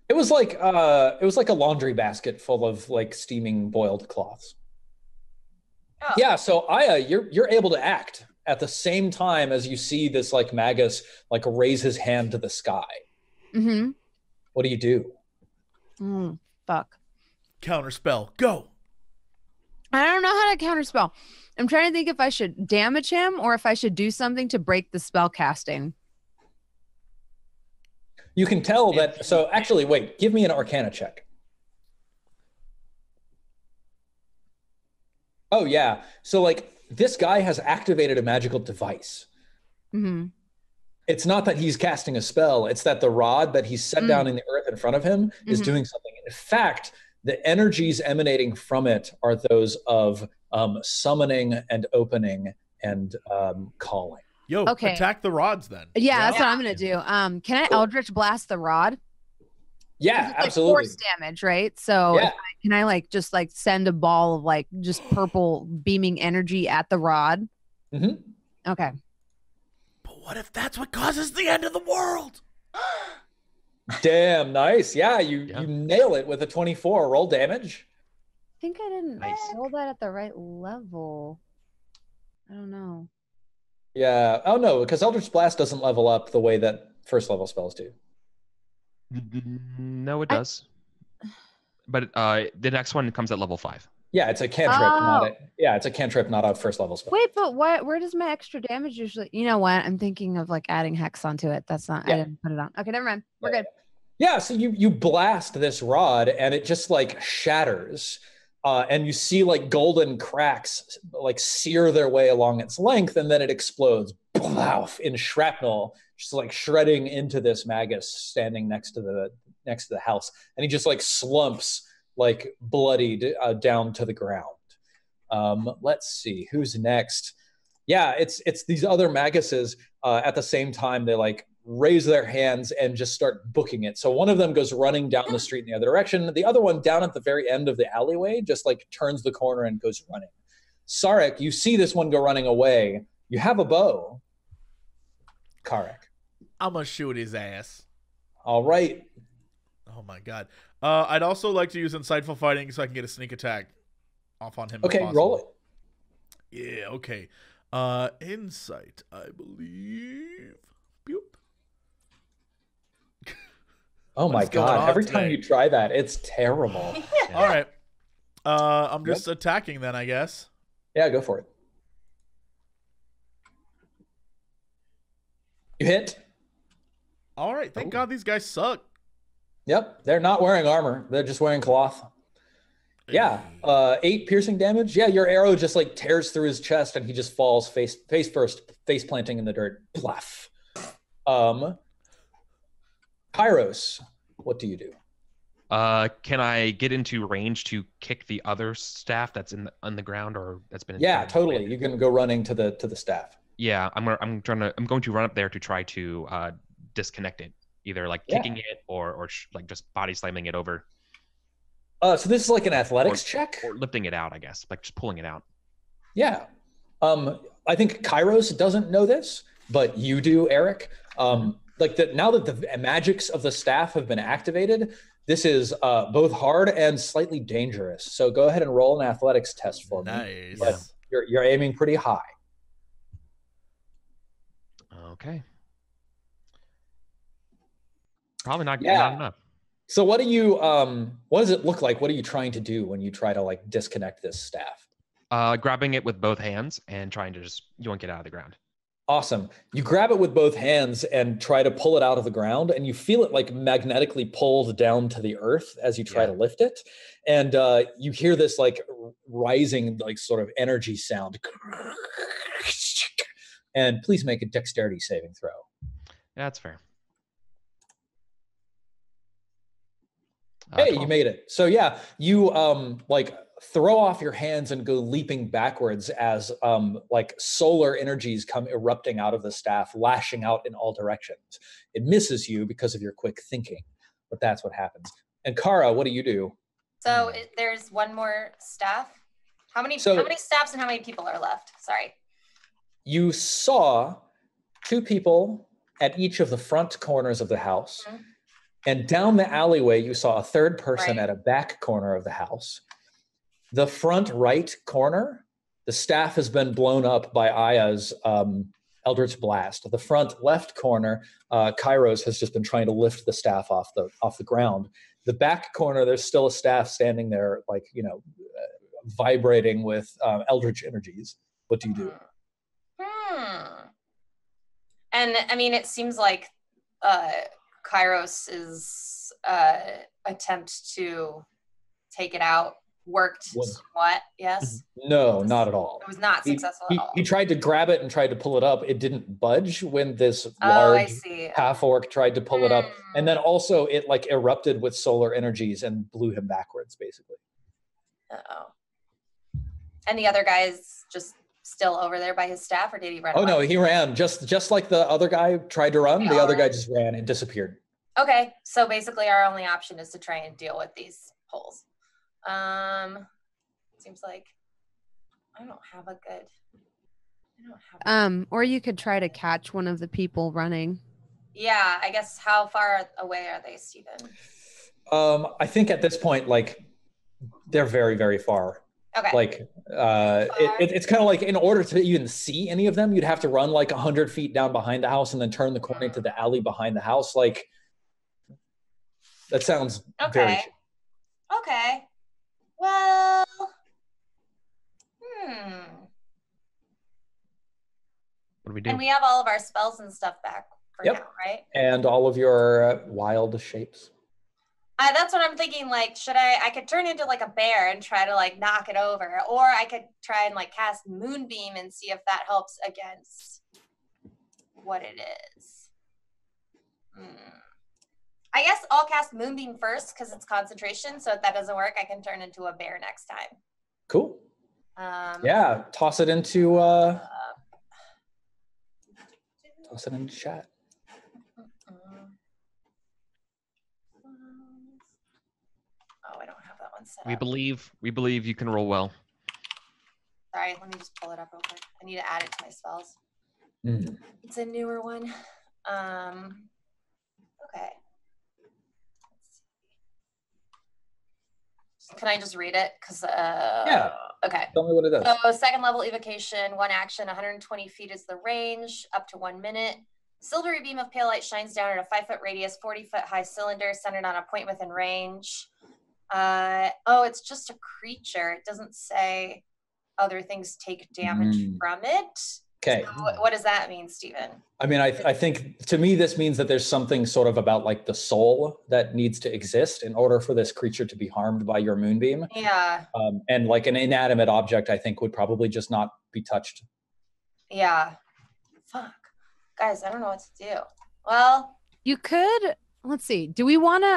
S2: It was like a laundry basket full of like steaming boiled cloths.
S3: Oh.
S2: Yeah. So Aya, you're able to act at the same time as you see this like Magus like raise his hand to the sky.
S4: Mm-hmm.
S2: What do you do?
S4: Fuck.
S1: Counterspell. Go.
S4: I don't know how to counterspell. I'm trying to think if I should damage him or if I should do something to break the spell casting.
S2: You can tell that. So actually, wait. Give me an Arcana check. Oh yeah. So like this guy has activated a magical device.
S4: Mm-hmm.
S2: It's not that he's casting a spell. It's that the rod that he's set down in the earth in front of him is doing something. In fact, the energies emanating from it are those of summoning and opening and calling.
S1: Yo, attack the rods then.
S4: Yeah, that's what I'm gonna do. Can I Eldritch Blast the rod?
S2: Yeah,
S4: it's
S2: absolutely.
S4: Like force damage, right? So can I like just like send a ball of like just purple beaming energy at the rod?
S2: Mm-hmm.
S4: Okay.
S1: But what if that's what causes the end of the world?
S2: Damn, nice. Yeah, you nail it with a 24. Roll damage.
S4: I think I didn't roll that at the right level. I don't know.
S2: Yeah. Oh no, because Eldritch Blast doesn't level up the way that first level spells do.
S5: No, it does. But the next one comes at level 5.
S2: Yeah, it's a cantrip, it's a cantrip, not a first level spell.
S4: Wait, but where does my extra damage usually? You know what? I'm thinking of like adding hex onto it. That's not. I didn't put it on. Okay, never mind. We're good.
S2: Yeah, so you blast this rod and it just like shatters. And you see like golden cracks like sear their way along its length, and then it explodes in shrapnel, just like shredding into this Magus standing next to the house, and he just like slumps like bloodied down to the ground. Let's see who's next. Yeah, it's these other Maguses. At the same time, they like raise their hands and just start booking it. So one of them goes running down the street in the other direction. The other one down at the very end of the alleyway just like turns the corner and goes running. Sarek, you see this one go running away. You have a bow. Karek.
S1: I'm gonna shoot his ass.
S2: All right.
S1: Oh my god. I'd also like to use Insightful Fighting so I can get a sneak attack off on him.
S2: Okay, roll it.
S1: Yeah, okay. Insight, I believe. Boop.
S2: Oh my god, every time you try that, it's terrible.
S1: All right. I'm just attacking then, I guess.
S2: Yeah, go for it. You hit.
S1: All right, thank God these guys suck.
S2: Yep, they're not wearing armor. They're just wearing cloth. Yeah, 8 piercing damage. Yeah, your arrow just like tears through his chest and he just falls face first, face planting in the dirt. Bluff. Kairos, what do you do?
S5: Can I get into range to kick the other staff that's on the ground or that's been?
S2: Yeah, totally. You can go running to the staff.
S5: Yeah, I'm going to run up there to try to disconnect it, either like kicking it or like just body slamming it over.
S2: So this is like an athletics check?
S5: Or lifting it out, I guess, like just pulling it out.
S2: Yeah. I think Kairos doesn't know this, but you do, Eric. Like that now that the magics of the staff have been activated, this is both hard and slightly dangerous. So go ahead and roll an athletics test for me.
S1: Nice.
S2: But you're aiming pretty high.
S5: Okay. Probably not enough.
S2: So what do you what does it look like? What are you trying to do when you try to like disconnect this staff?
S5: Grabbing it with both hands and trying to just yoink it out of the ground.
S2: Awesome. You grab it with both hands and try to pull it out of the ground, and you feel it like magnetically pulled down to the earth as you try to lift it. And you hear this like rising, like sort of energy sound. And please make a dexterity saving throw.
S5: Yeah, that's fair.
S2: Hey, you made it. So yeah, you like throw off your hands and go leaping backwards as like solar energies come erupting out of the staff, lashing out in all directions. It misses you because of your quick thinking, but that's what happens. And Kara, what do you do?
S3: So there's one more staff. How many staffs and how many people are left? Sorry.
S2: You saw 2 people at each of the front corners of the house. Mm-hmm. And down the alleyway, you saw a 3rd person at a back corner of the house. The front right corner, the staff has been blown up by Aya's Eldritch Blast. The front left corner, Kairos has just been trying to lift the staff off the ground. The back corner, there's still a staff standing there, like, you know, vibrating with Eldritch energies. What do you do?
S3: And I mean, it seems like Kairos's attempt to take it out worked somewhat, yes?
S2: No, not at all.
S3: It was not successful at all.
S2: He tried to grab it and tried to pull it up. It didn't budge when this large half-orc tried to pull it up. And then also it like erupted with solar energies and blew him backwards, basically.
S3: Uh-oh. And the other guy's just still over there by his staff, or did he run away?
S2: No, he ran. Just like the other guy tried to run, the other guy just ran and disappeared.
S3: Okay, so basically our only option is to try and deal with these holes. Seems like I don't have a good.
S4: Or you could try to catch one of the people running.
S3: Yeah, I guess how far away are they, Stephen?
S2: I think at this point, like, they're very, very far.
S3: Okay.
S2: Like, it's kind of like in order to even see any of them, you'd have to run like 100 feet down behind the house and then turn the corner into the alley behind the house. Like, that sounds very.
S3: Okay. Well,
S5: What do we do?
S3: And we have all of our spells and stuff back for now, right?
S2: And all of your wild shapes.
S3: That's what I'm thinking. Like, I could turn into like a bear and try to like knock it over, or I could try and like cast Moonbeam and see if that helps against what it is. I guess I'll cast Moonbeam first because it's concentration. So if that doesn't work, I can turn into a bear next time.
S2: Cool. Yeah, toss it into chat.
S3: Oh, I don't have that one set
S5: We
S3: up.
S5: believe you can roll well.
S3: Sorry, let me just pull it up real quick. I need to add it to my spells. It's a newer one. Okay. Can I just read it?
S2: Yeah.
S3: Okay.
S2: Tell me what it does.
S3: So 2nd level evocation, 1 action, 120 feet is the range, up to 1 minute. Silvery beam of pale light shines down at a 5-foot radius, 40-foot high cylinder centered on a point within range. It's just a creature. It doesn't say other things take damage from it.
S2: Okay.
S3: So what does that mean, Stephen?
S2: I mean, I think to me, this means that there's something sort of about like the soul that needs to exist in order for this creature to be harmed by your moonbeam.
S3: Yeah.
S2: And like an inanimate object, I think would probably just not be touched.
S3: Yeah. Fuck. Guys, I don't know what to do. Well,
S4: you could, let's see.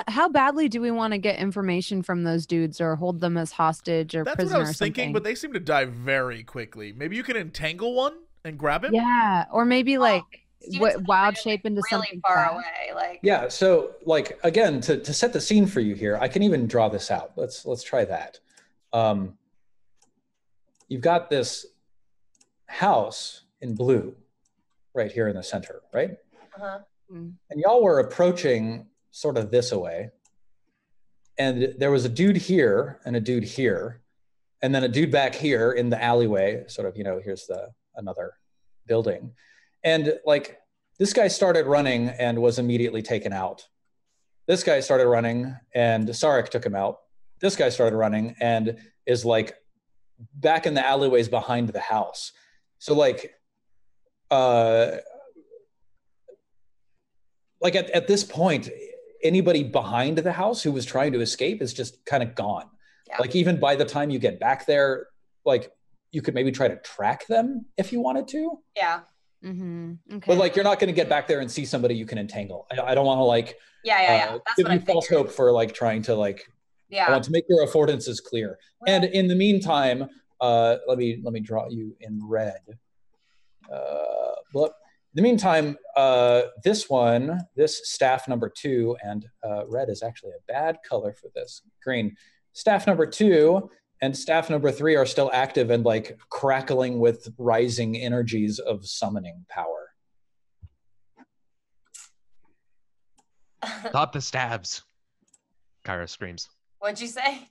S4: How badly do we want to get information from those dudes or hold them as hostage or
S1: That's
S4: prisoner?
S1: What I was thinking, but they seem to die very quickly. Maybe you can entangle one and grab him?
S4: Yeah, or maybe like wild shape into
S3: really
S4: something
S3: far
S4: fast.
S3: away. Like,
S2: yeah, so like again, to set the scene for you here, I can even draw this out. Let's try that. You've got this house in blue right here in the center, right?
S3: Uh-huh.
S2: And y'all were approaching sort of this way. And there was a dude here and a dude here. And then a dude back here in the alleyway, sort of, here's another building. And like, this guy started running and was immediately taken out. This guy started running and Sarek took him out. This guy started running and is like back in the alleyways behind the house. So like at this point, anybody behind the house who was trying to escape is just kind of gone. Yeah. Like even by the time you get back there, like you could maybe try to track them if you wanted to.
S3: Yeah.
S4: Mm-hmm. Okay.
S2: But like you're not going to get back there and see somebody you can entangle. I don't want to like
S3: That's
S2: give
S3: what
S2: you false hope for like trying to like.
S3: Yeah.
S2: I want to make your affordances clear. Well, and in the meantime, let me draw you in red. Look. In the meantime, this staff number 2, and red is actually a bad color for this, green. Staff number 2 and staff number 3 are still active and like crackling with rising energies of summoning power.
S5: Stop the stabs. Kairos screams.
S3: What'd you say?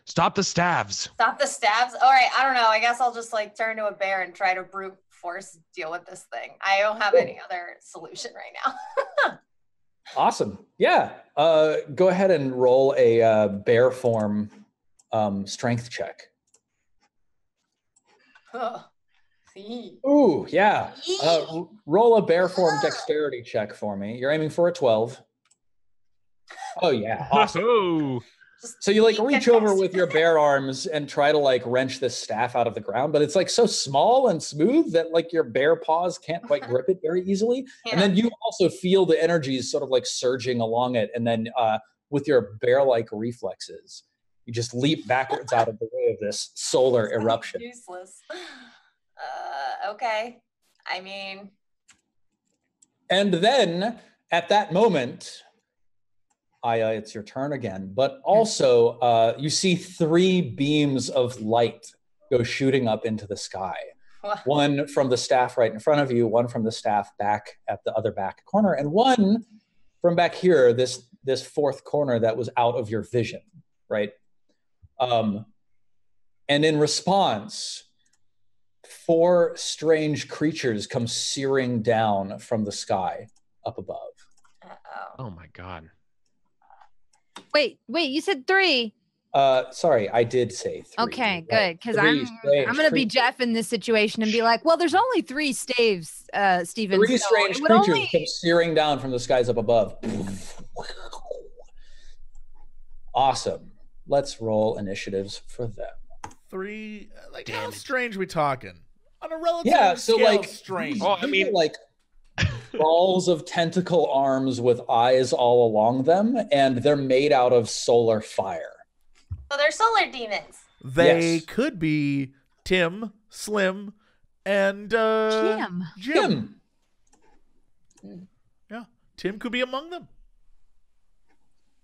S5: Stop the stabs.
S3: Stop the stabs? All right, I don't know. I guess I'll just like turn to a bear and try to brute force deal with this thing. I don't have any other solution right now.
S2: Awesome. Yeah. Go ahead and roll a bear form strength check. Ooh, yeah. Roll a bear form dexterity check for me. You're aiming for a 12. Oh yeah, awesome. So you like reach over with your bare arms and try to like wrench this staff out of the ground, but it's like so small and smooth that like your bare paws can't quite grip it very easily. Yeah. And then you also feel the energies sort of like surging along it. And then with your bear-like reflexes, you just leap backwards out of the way of this solar eruption.
S3: Useless. Okay. I mean.
S2: And then at that moment, Aya, it's your turn again. But also, you see 3 beams of light go shooting up into the sky. One from the staff right in front of you, one from the staff back at the other back corner, and one from back here, this 4th corner that was out of your vision, right? And in response, 4 strange creatures come searing down from the sky up above.
S5: Oh my God.
S4: Wait, you said 3.
S2: Sorry, I did say 3.
S4: Okay, good. Because I'm gonna be Jeff in this situation and be like, well, there's only 3 staves, Steven.
S2: 3 strange creatures come searing down from the skies up above. Awesome. Let's roll initiatives for them.
S1: 3, like how strange we talking? On a relative
S2: so
S1: scale
S2: like
S1: strange.
S5: Oh, I mean,
S2: like balls of tentacle arms with eyes all along them, and they're made out of solar fire.
S3: So they're solar demons.
S1: They could be Tim, Slim, and
S4: Jim.
S1: Yeah, Tim could be among them.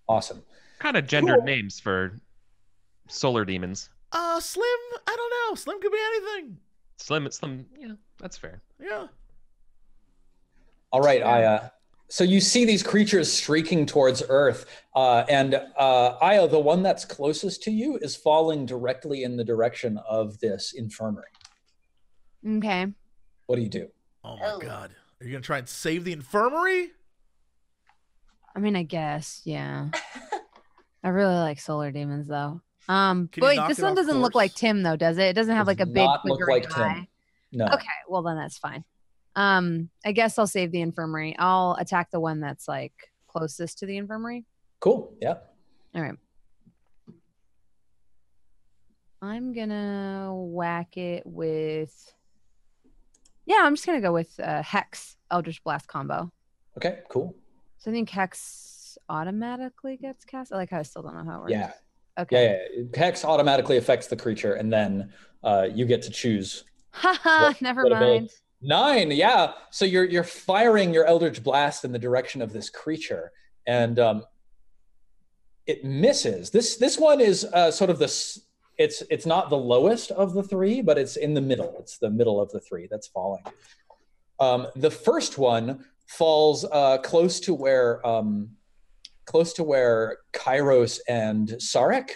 S2: Awesome.
S5: Kind of gendered names for solar demons.
S1: Slim, I don't know. Slim could be anything.
S5: Slim, yeah, that's fair.
S1: Yeah.
S2: All right, Aya. So you see these creatures streaking towards Earth, and Aya, the one that's closest to you, is falling directly in the direction of this infirmary.
S4: Okay.
S2: What do you do?
S1: Oh my God. Are you going to try and save the infirmary?
S4: I mean, I guess, yeah. I really like solar demons, though. But this one doesn't look like Tim, though, does it? It doesn't have like a big quickering eye.
S2: No.
S4: Okay, well then that's fine. I guess I'll save the infirmary. I'll attack the one that's like closest to the infirmary.
S2: Cool. Yeah.
S4: All right. I'm gonna whack it with. Yeah, I'm just gonna go with Hex Eldritch Blast combo.
S2: Okay. Cool.
S4: So I think Hex automatically gets cast. I still don't know how it works.
S2: Yeah.
S4: Okay.
S2: Yeah. Hex automatically affects the creature, and then you get to choose.
S4: Haha. Never mind.
S2: 9, yeah. So you're firing your Eldritch Blast in the direction of this creature, and it misses. This one is sort of the it's not the lowest of the three, but it's in the middle. It's the middle of the three that's falling. The first one falls close to where Kairos and Sarek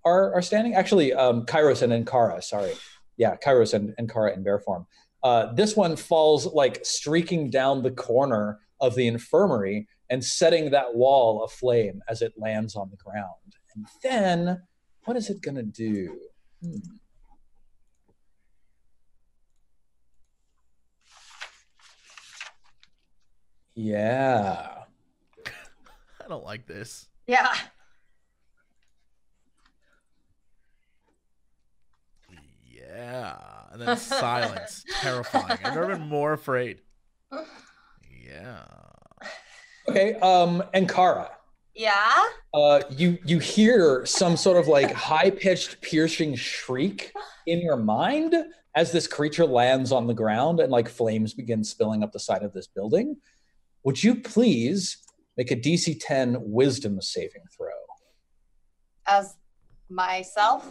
S2: are standing. Actually, Kairos and Ankara, sorry. Yeah, Kairos and Ankara in bear form. This one falls like streaking down the corner of the infirmary and setting that wall aflame as it lands on the ground. And then, what is it going to do? Yeah.
S1: I don't like this.
S3: Yeah.
S1: Yeah. And then silence. Terrifying. I've never been more afraid. Yeah.
S2: Okay, Ankara.
S3: Yeah.
S2: You hear some sort of like high-pitched, piercing shriek in your mind as this creature lands on the ground and like flames begin spilling up the side of this building. Would you please make a DC 10 Wisdom saving throw?
S3: As myself?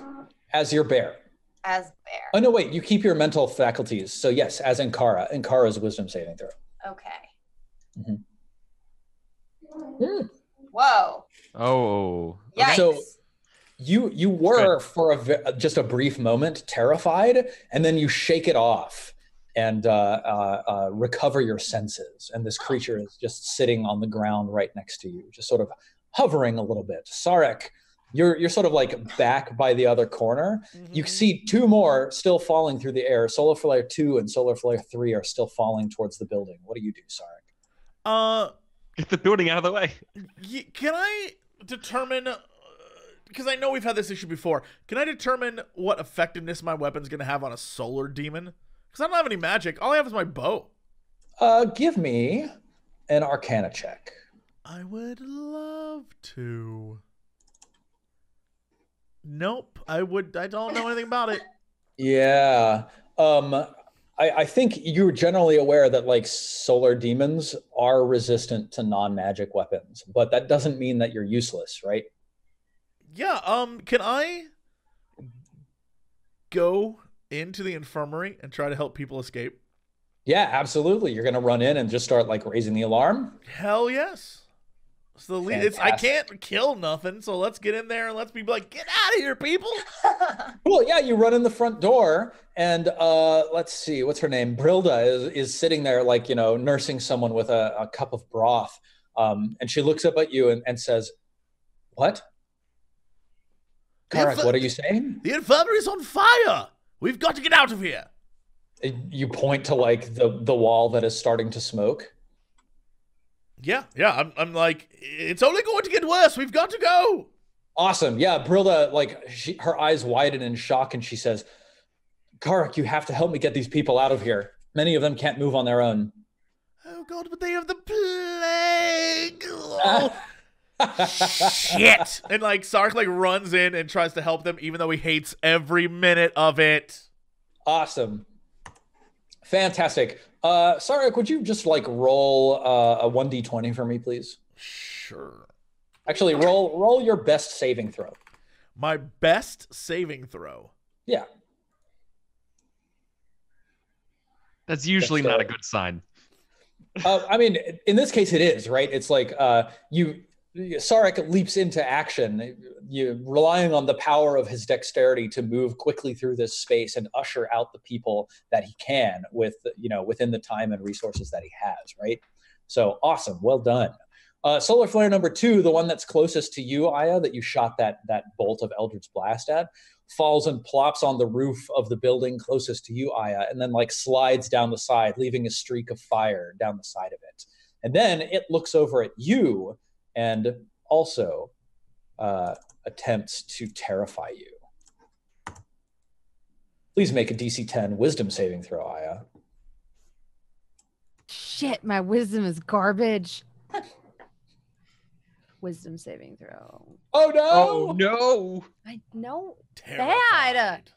S2: As your bear.
S3: As bear.
S2: Oh, no, wait. You keep your mental faculties. So, yes, as Ankara. Ankara's Wisdom saving throw.
S3: Okay.
S2: Mm.
S3: Whoa.
S5: Oh.
S3: Yikes.
S2: So you were for just a brief moment terrified, and then you shake it off and recover your senses. And this creature is just sitting on the ground right next to you, just sort of hovering a little bit. Sarek, you're sort of like back by the other corner. Mm-hmm. You see two more still falling through the air. Solar Flare 2 and Solar Flare 3 are still falling towards the building. What do you do, Sarek?
S5: Get the building out of the way.
S1: Can I determine, because I know we've had this issue before, can I determine what effectiveness my weapon's going to have on a solar demon? Because I don't have any magic. All I have is my bow.
S2: Give me an Arcana check.
S1: I would love to. Nope. I don't know anything about it.
S2: Yeah. I think you're generally aware that like solar demons are resistant to non-magic weapons, but that doesn't mean that you're useless, right?
S1: Yeah. Can I go into the infirmary and try to help people escape?
S2: Yeah, absolutely. You're gonna run in and just start like raising the alarm?
S1: Hell yes. So I can't kill nothing, so let's get in there and let's be like, get out of here, people.
S2: Cool. Yeah, you run in the front door, and let's see, what's her name? Brilda is sitting there, like, you know, nursing someone with a cup of broth, and she looks up at you and says, "What? Karak, what are you saying?"
S1: The infirmary's on fire. We've got to get out of here.
S2: You point to like the wall that is starting to smoke.
S1: Yeah. I'm like, it's only going to get worse. We've got to go.
S2: Awesome. Yeah, Brilda, like, her eyes widen in shock, and she says, "Karak, you have to help me get these people out of here. Many of them can't move on their own."
S1: Oh, God, but they have the plague. Oh. Shit. And, like, Sark, like, runs in and tries to help them, even though he hates every minute of it.
S2: Awesome. Fantastic. Sarek, would you just like roll a 1d20 for me, please?
S1: Sure.
S2: Actually, roll your best saving throw.
S1: My best saving throw?
S2: Yeah.
S5: That's usually not a good sign.
S2: I mean, in this case, it is, right? It's like Sarek leaps into action, relying on the power of his dexterity to move quickly through this space and usher out the people that he can within the time and resources that he has, right? So awesome, well done. Solar Flare number 2, the one that's closest to you, Aya, that you shot that bolt of Eldritch Blast at, falls and plops on the roof of the building closest to you, Aya, and then like slides down the side, leaving a streak of fire down the side of it. And then it looks over at you and also attempts to terrify you. Please make a DC 10 Wisdom saving throw, Aya.
S4: Shit, my wisdom is garbage. Wisdom saving throw.
S2: Oh no!
S5: Oh no!
S4: I know.
S1: Terrified.
S4: Bad.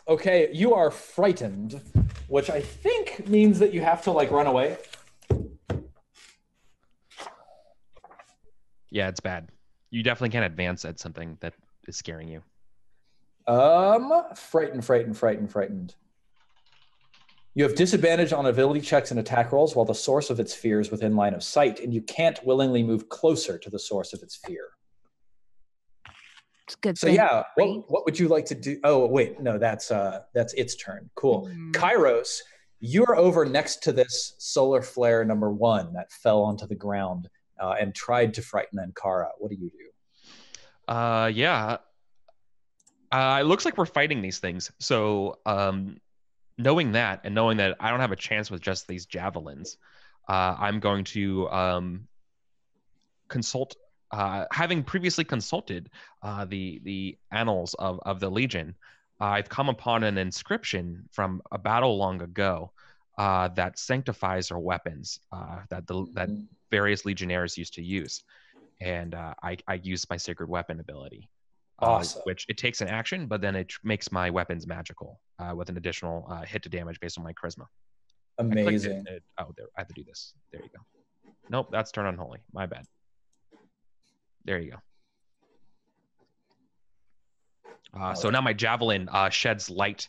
S2: Okay, you are frightened, which I think means that you have to like run away.
S5: Yeah, it's bad. You definitely can't advance at something that is scaring you.
S2: Frightened. You have disadvantage on ability checks and attack rolls while the source of its fear is within line of sight, and you can't willingly move closer to the source of its fear.
S4: It's good.
S2: So yeah, what would you like to do? Oh wait, no, that's its turn. Cool. Kairos, you're over next to this solar flare number 1 that fell onto the ground and tried to frighten Ankara. What do you do?
S5: Yeah. It looks like we're fighting these things. So knowing that and knowing that I don't have a chance with just these javelins, I'm going to consult. Having previously consulted the annals of the Legion, I've come upon an inscription from a battle long ago that sanctifies our weapons that various legionnaires used to use, and I use my sacred weapon ability.
S2: Awesome.
S5: Which it takes an action, but then it makes my weapons magical with an additional hit to damage based on my charisma.
S2: Amazing.
S5: There, I have to do this. There you go. Nope, that's turn unholy. My bad. There you go. So now my javelin sheds light.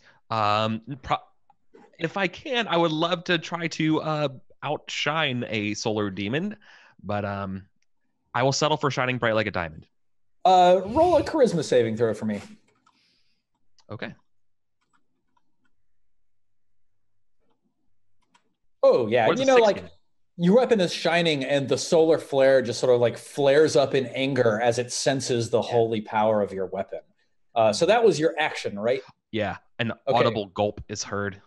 S5: If I can, I would love to try to outshine a solar demon, but I will settle for shining bright like a diamond.
S2: Roll a charisma saving throw for me.
S5: Okay.
S2: Oh yeah, like your weapon is shining and the solar flare just sort of like flares up in anger as it senses the holy power of your weapon. So that was your action, right?
S5: Yeah, an audible gulp is heard.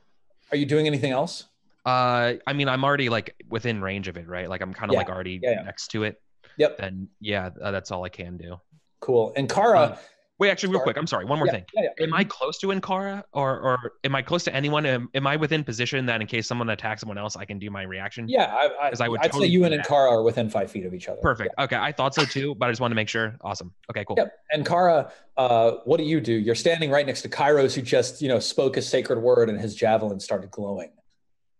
S2: Are you doing anything else?
S5: I mean, I'm already like within range of it, right? Like I'm kind of like already next to it.
S2: Yep.
S5: Then yeah, that's all I can do.
S2: Cool. And Kara.
S5: Wait, actually, real quick. I'm sorry. One more thing. Am I close to Ankara, or am I close to anyone? Am I within position that in case someone attacks someone else, I can do my reaction?
S2: Yeah, I'd say you and Ankara are within 5 feet of each other.
S5: Perfect. Yeah. Okay, I thought so too, but I just wanted to make sure. Awesome. Okay, cool.
S2: Yep. And Kara, what do? You're standing right next to Kairos, who just spoke a sacred word, and his javelin started glowing.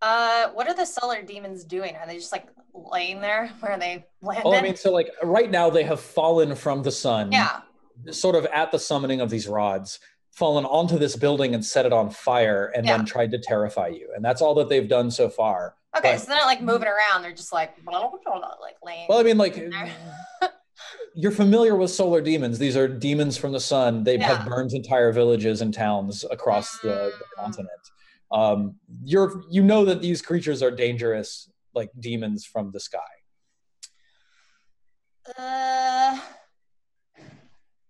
S3: What are the solar demons doing? Are they just like laying there where they landed?
S2: Well, I mean, so like right now they have fallen from the sun.
S3: Yeah.
S2: Sort of at the summoning of these rods, fallen onto this building and set it on fire, and then tried to terrify you. And that's all that they've done so far.
S3: Okay, so they're not like moving around. They're just like laying.
S2: Well, I mean, like you're familiar with solar demons. These are demons from the sun. They have burned entire villages and towns across the continent. You know that these creatures are dangerous, like demons from the sky.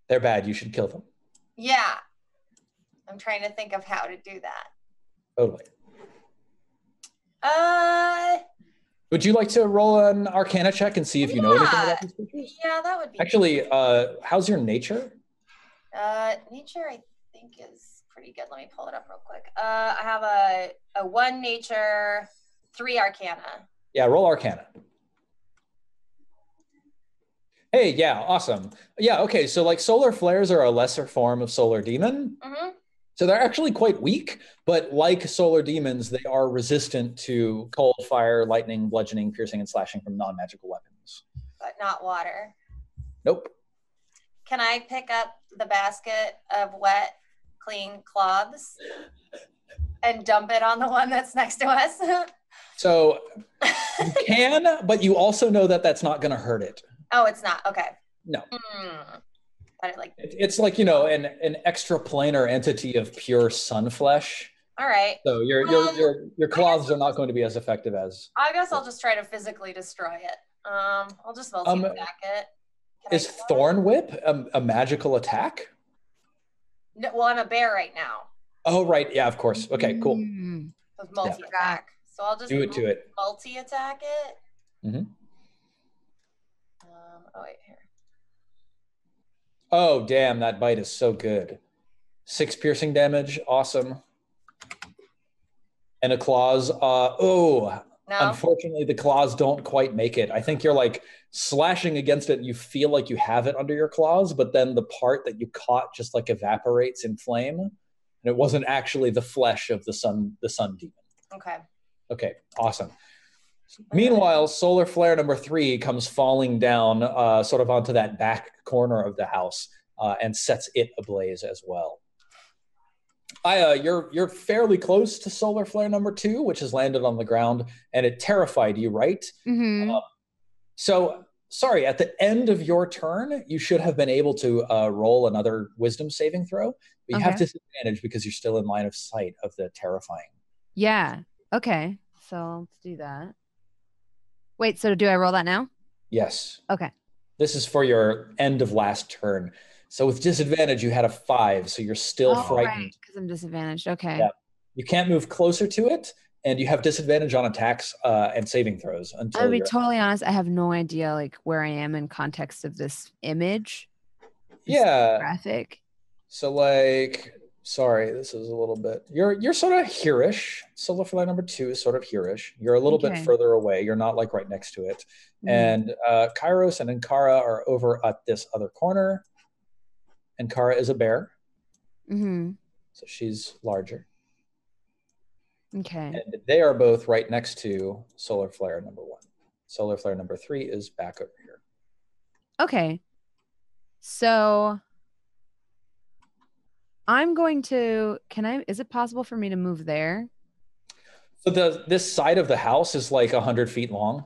S2: They're bad. You should kill them.
S3: Yeah. I'm trying to think of how to do that.
S2: Totally. Would you like to roll an Arcana check and see if you know anything about these creatures?
S3: Yeah, that would be
S2: Actually, how's your nature?
S3: Nature, I think, is pretty good. Let me pull it up real quick. I have a 1 nature, 3 Arcana.
S2: Yeah, roll Arcana. Hey, yeah, awesome. Yeah, okay, so like solar flares are a lesser form of solar demon.
S3: Mm-hmm.
S2: So they're actually quite weak, but like solar demons, they are resistant to cold, fire, lightning, bludgeoning, piercing, and slashing from non-magical weapons.
S3: But not water.
S2: Nope.
S3: Can I pick up the basket of wet, clean cloths and dump it on the one that's next to us?
S2: So you can, but you also know that that's not going to hurt it.
S3: Oh, it's not. Okay.
S2: No.
S3: Like
S2: it's like, an extraplanar entity of pure sun flesh.
S3: All right.
S2: So your cloths are not going to be as effective as.
S3: I guess I'll just try to physically destroy it. I'll just multi-attack it.
S2: Is Thorn Whip a magical attack?
S3: No, well, I'm a bear right now.
S2: Oh, right. Yeah, of course. Okay, cool.
S3: So multi-attack. So I'll just
S2: do it to it.
S3: Multi-attack it.
S2: Mm-hmm.
S3: Oh, wait, here.
S2: Oh, damn, that bite is so good. 6 piercing damage. Awesome. And a claws. No. Unfortunately, the claws don't quite make it. I think you're like slashing against it. And you feel like you have it under your claws, but then the part that you caught just like evaporates in flame. And it wasn't actually the flesh of the sun demon.
S3: Okay.
S2: Okay, awesome. Meanwhile, solar flare number 3 comes falling down sort of onto that back corner of the house and sets it ablaze as well. You're fairly close to solar flare number 2, which has landed on the ground, and it terrified you, right?
S4: Mm-hmm.
S2: So, sorry, at the end of your turn, you should have been able to roll another wisdom saving throw, but you have disadvantage because you're still in line of sight of the terrifying.
S4: Yeah. Okay. So let's do that. Wait, so do I roll that now?
S2: Yes.
S4: Okay.
S2: This is for your end of last turn. So with disadvantage, you had a 5, so you're still frightened.
S4: Because I'm disadvantaged. Okay.
S2: Yeah. You can't move closer to it, and you have disadvantage on attacks and saving throws until
S4: I'll be totally honest, I have no idea like where I am in context of this image. Graphic.
S2: So like, sorry, this is a little bit. You're sort of here-ish. Solar flare number 2 is sort of here-ish. You're a little bit further away. You're not like right next to it. And Kairos and Ankara are over at this other corner. Ankara is a bear.
S4: Mm-hmm.
S2: So she's larger.
S4: Okay.
S2: And they are both right next to solar flare number 1. Solar flare number 3 is back over here.
S4: Okay. So I'm going to, is it possible for me to move there?
S2: So this side of the house is like 100 feet long.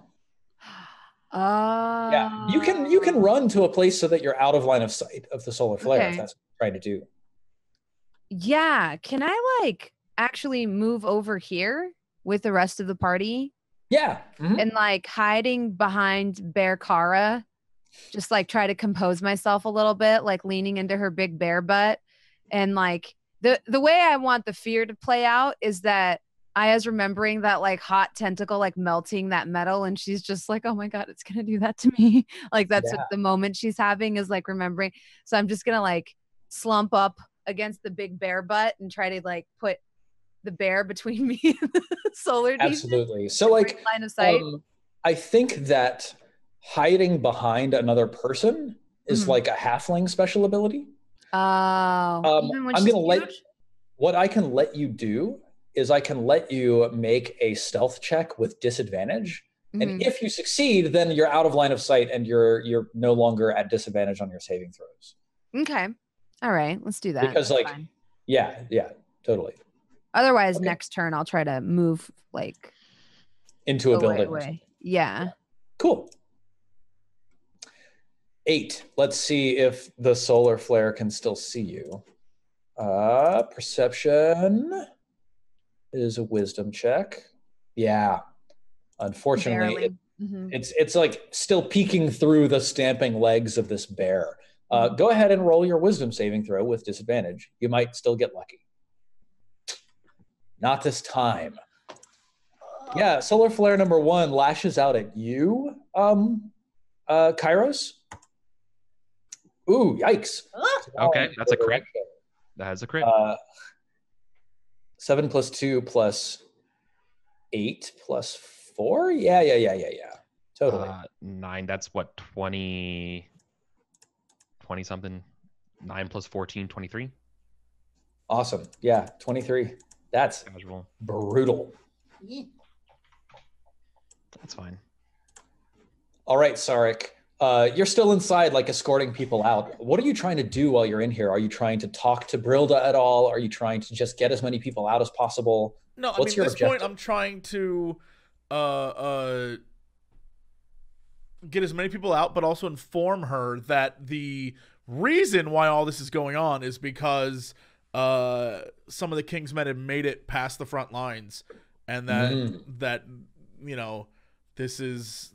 S2: Yeah, you can run to a place so that you're out of line of sight of the solar flare if that's what you're trying to do.
S4: Yeah, can I like actually move over here with the rest of the party?
S2: Yeah. Mm-hmm.
S4: And like hiding behind Bear Kara, just like try to compose myself a little bit, like leaning into her big bear butt. And like the way I want the fear to play out is that Aya's remembering that like hot tentacle like melting that metal, and she's just like, oh my god, it's gonna do that to me. Like that's what the moment she's having is like remembering. So I'm just gonna like slump up against the big bear butt and try to like put the bear between me and the solar demon.
S2: Absolutely. So like
S4: line of sight.
S2: I think that hiding behind another person is like a halfling special ability.
S4: Oh,
S2: I'm gonna what I can let you do is I can let you make a stealth check with disadvantage. And if you succeed, then you're out of line of sight and you're no longer at disadvantage on your saving throws.
S4: Okay. All right, let's do that.
S2: Because like, yeah, totally.
S4: Otherwise, next turn I'll try to move like
S2: into a building.
S4: Yeah.
S2: Cool. 8. Let's see if the solar flare can still see you. Perception is a wisdom check. Yeah. Unfortunately, it's like still peeking through the stamping legs of this bear. Go ahead and roll your wisdom saving throw with disadvantage. You might still get lucky. Not this time. Yeah, solar flare number 1 lashes out at you, Kairos. Ooh, yikes.
S5: Okay, that's a crit. That has a crit.
S2: 7 plus 2 plus 8 plus 4? Yeah. Totally.
S5: 9, that's what, 20 something? 9 plus 14, 23?
S2: Awesome. Yeah, 23. That's
S5: casual.
S2: Brutal.
S5: That's fine.
S2: All right, Sarek. You're still inside, like escorting people out. What are you trying to do while you're in here? Are you trying to talk to Brilda at all? Are you trying to just get as many people out as possible?
S1: No, I mean, at this point, I'm trying to get as many people out, but also inform her that the reason why all this is going on is because some of the King's men have made it past the front lines, and that you know, this is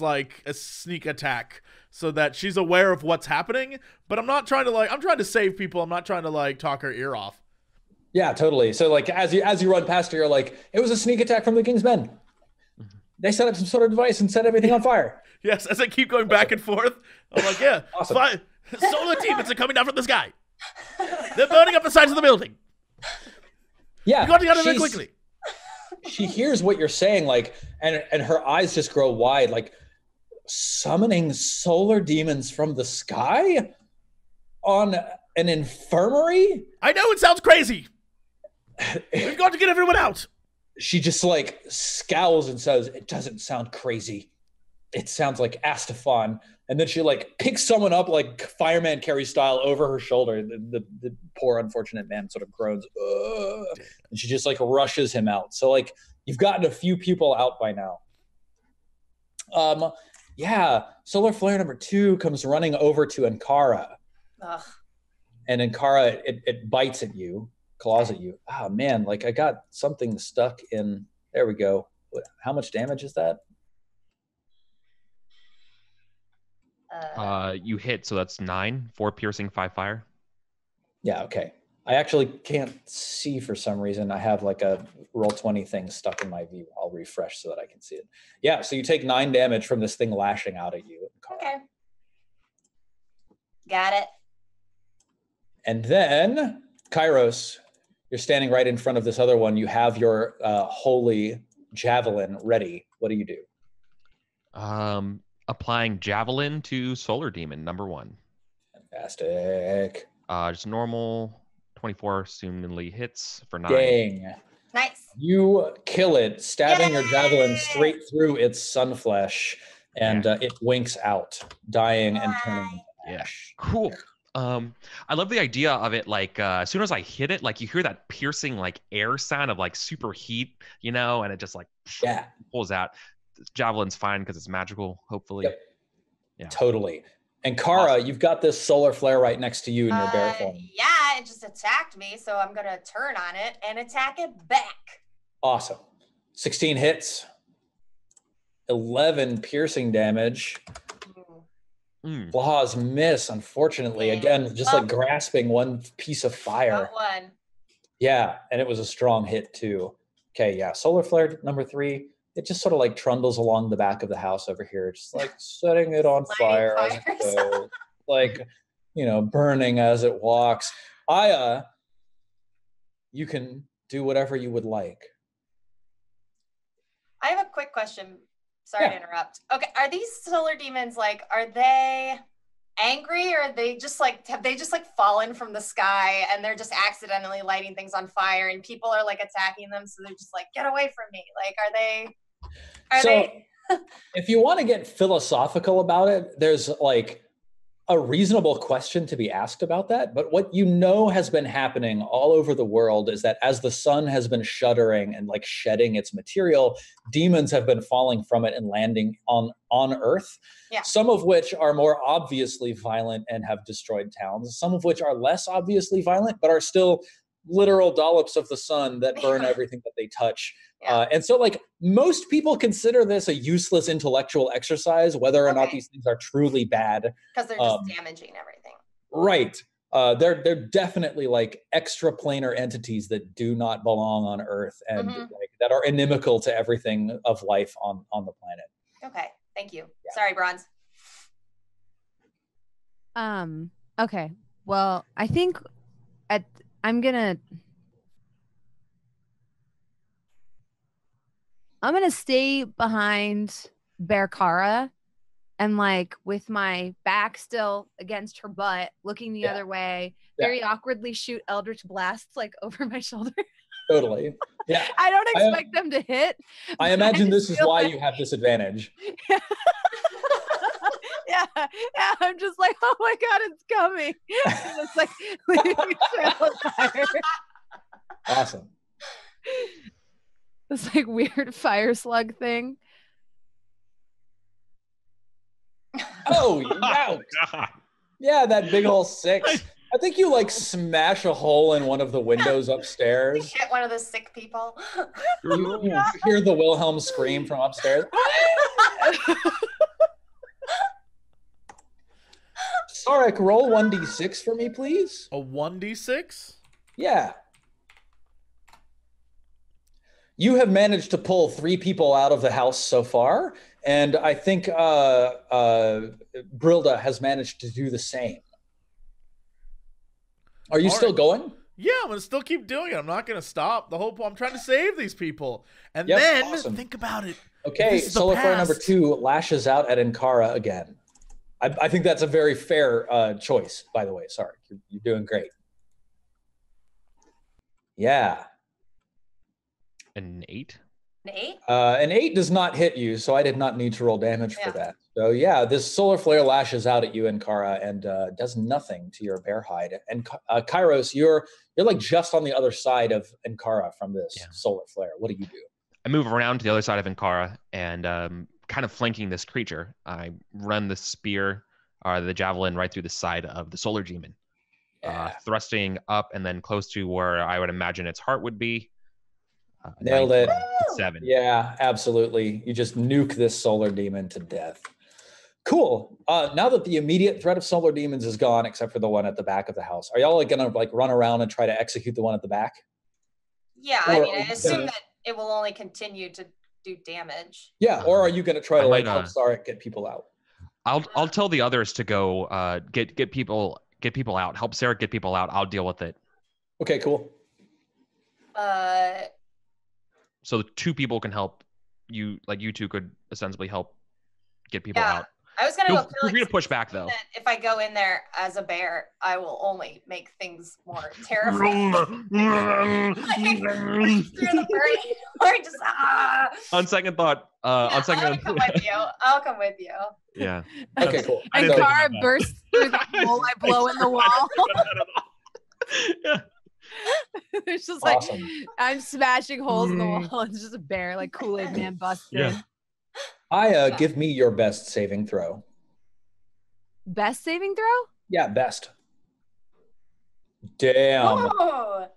S1: like a sneak attack, so that she's aware of what's happening. But I'm not trying to I'm trying to save people. I'm not trying to like talk her ear off.
S2: Yeah, totally. So like as you run past her, you're like, it was a sneak attack from the King's men. They set up some sort of device and set everything on fire.
S1: Yes, as I keep going back and forth, I'm like, yeah,
S2: awesome.
S1: Solar demons are coming down from the sky. They're burning up the sides of the building.
S2: Yeah,
S1: you got to get out of there quickly.
S2: She hears what you're saying, like, and her eyes just grow wide, like, summoning solar demons from the sky on an infirmary?
S1: I know, it sounds crazy. We've got to get everyone out.
S2: She just, like, scowls and says, it doesn't sound crazy. it sounds like Astafon. And then she like picks someone up like fireman carry style over her shoulder. The poor unfortunate man sort of groans. Ugh, and she just like rushes him out. So like you've gotten a few people out by now. Yeah, Solar Flare number 2 comes running over to Ankara.
S3: Ugh.
S2: And Ankara, it bites at you, claws at you. Oh man, like I got something stuck in, there we go. How much damage is that?
S5: You hit, so that's 9, 4 piercing, 5 fire.
S2: Yeah, okay. I actually can't see for some reason. I have like a Roll20 thing stuck in my view. I'll refresh so that I can see it. Yeah, so you take 9 damage from this thing lashing out at you.
S3: Okay. Got it.
S2: And then, Kairos, you're standing right in front of this other one. You have your holy javelin ready. What do you do?
S5: Applying javelin to Solar Demon number 1.
S2: Fantastic.
S5: Just normal 24 assumingly hits for 9.
S2: Dang.
S3: Nice.
S2: You kill it, stabbing your javelin straight through its sun flesh, and it winks out, dying and turning to ash.
S5: Cool. I love the idea of it. Like as soon as I hit it, like you hear that piercing like air sound of like super heat, you know, and it just like pulls out. Javelin's fine because it's magical, hopefully.
S2: Yep. Yeah, totally. And Kara, awesome. You've got this solar flare right next to you in your bear form.
S3: Yeah, it just attacked me, so I'm gonna turn on it and attack it back.
S2: Awesome. 16 hits, 11 piercing damage. Claws miss, unfortunately. Again, just like grasping one piece of fire.
S3: Got one.
S2: Yeah, and it was a strong hit too. Okay, yeah. Solar flare number 3. It just sort of like trundles along the back of the house over here, just like setting it on fire as it goes, like, you know, burning as it walks. Aya, you can do whatever you would like.
S3: I have a quick question. Sorry to interrupt. Okay, are these solar demons like, are they angry, or are they just like, have they just like fallen from the sky and they're just accidentally lighting things on fire and people are like attacking them, so they're just like, get away from me? Like, are they
S2: if you want to get philosophical about it, there's like a reasonable question to be asked about that. But what you know has been happening all over the world is that as the sun has been shuddering and like shedding its material, demons have been falling from it and landing on Earth. Yeah. Some of which are more obviously violent and have destroyed towns. Some of which are less obviously violent, but are still literal dollops of the sun that burn everything that they touch. Yeah. And so like most people consider this a useless intellectual exercise, whether or not these things are truly bad.
S3: Because they're just damaging everything.
S2: Right. They're definitely like extraplanar entities that do not belong on Earth and like that are inimical to everything of life on the planet.
S3: Okay. Thank you. Yeah. Sorry, Bronze.
S4: Okay. Well, I think I'm gonna stay behind Bear Kara and like with my back still against her butt, looking the other way, very awkwardly shoot Eldritch Blasts like over my shoulder.
S2: Totally. Yeah.
S4: I don't expect them to hit.
S2: I imagine this is why you have this advantage.
S4: Yeah, I'm just like, oh my god, it's coming. And it's like leaving a trail of fire.
S2: Awesome.
S4: This like weird fire slug thing.
S2: Oh, yeah. Yeah, that big old 6. I think you like smash a hole in one of the windows upstairs.
S3: Hit one of the sick people.
S2: You hear the Wilhelm scream from upstairs. Sarek, roll 1d6 for me, please.
S1: A 1d6?
S2: Yeah. You have managed to pull 3 people out of the house so far, and I think Brilda has managed to do the same. Are you still going?
S1: Yeah, I'm gonna still keep doing it. I'm not gonna stop. I'm trying to save these people. And then think about it.
S2: Okay, Solar Flare number 2 lashes out at Ankara again. I think that's a very fair choice, by the way. Sorry, you're doing great. Yeah.
S5: An 8?
S3: An 8?
S2: An 8 does not hit you, so I did not need to roll damage for that. So yeah, this solar flare lashes out at you, Ankara, and does nothing to your bear hide. And Kairos, you're like just on the other side of Ankara from this solar flare. What do you do?
S5: I move around to the other side of Ankara and kind of flanking this creature. I run the spear or the javelin right through the side of the solar demon, thrusting up and then close to where I would imagine its heart would be.
S2: Nailed it.
S5: 7.
S2: Yeah, absolutely. You just nuke this solar demon to death. Cool. Now that the immediate threat of solar demons is gone, except for the one at the back of the house, are y'all like gonna like run around and try to execute the one at the back?
S3: Yeah, I mean, I assume that it will only continue to do damage.
S2: Yeah, or are you gonna try to like help Sarek get people out?
S5: I'll tell the others to go get people out. Help Sarek get people out. I'll deal with it.
S2: Okay, cool.
S5: So the 2 people can help you. Like you 2 could ostensibly help get people out.
S3: I was gonna
S5: feel free to push back though.
S3: If I go in there as a bear, I will only make things more terrifying.
S5: On second thought,
S3: I'll come with you. I'll come with you.
S5: Yeah.
S2: Okay, cool.
S4: And Kara bursts through the hole I blow in the wall.
S5: Yeah.
S4: It's just like I'm smashing holes in the wall. It's just a bear, like Kool-Aid Man busting.
S5: Yeah.
S2: Give me your best saving throw.
S4: Best saving throw?
S2: Yeah, best. Damn.
S3: Oh.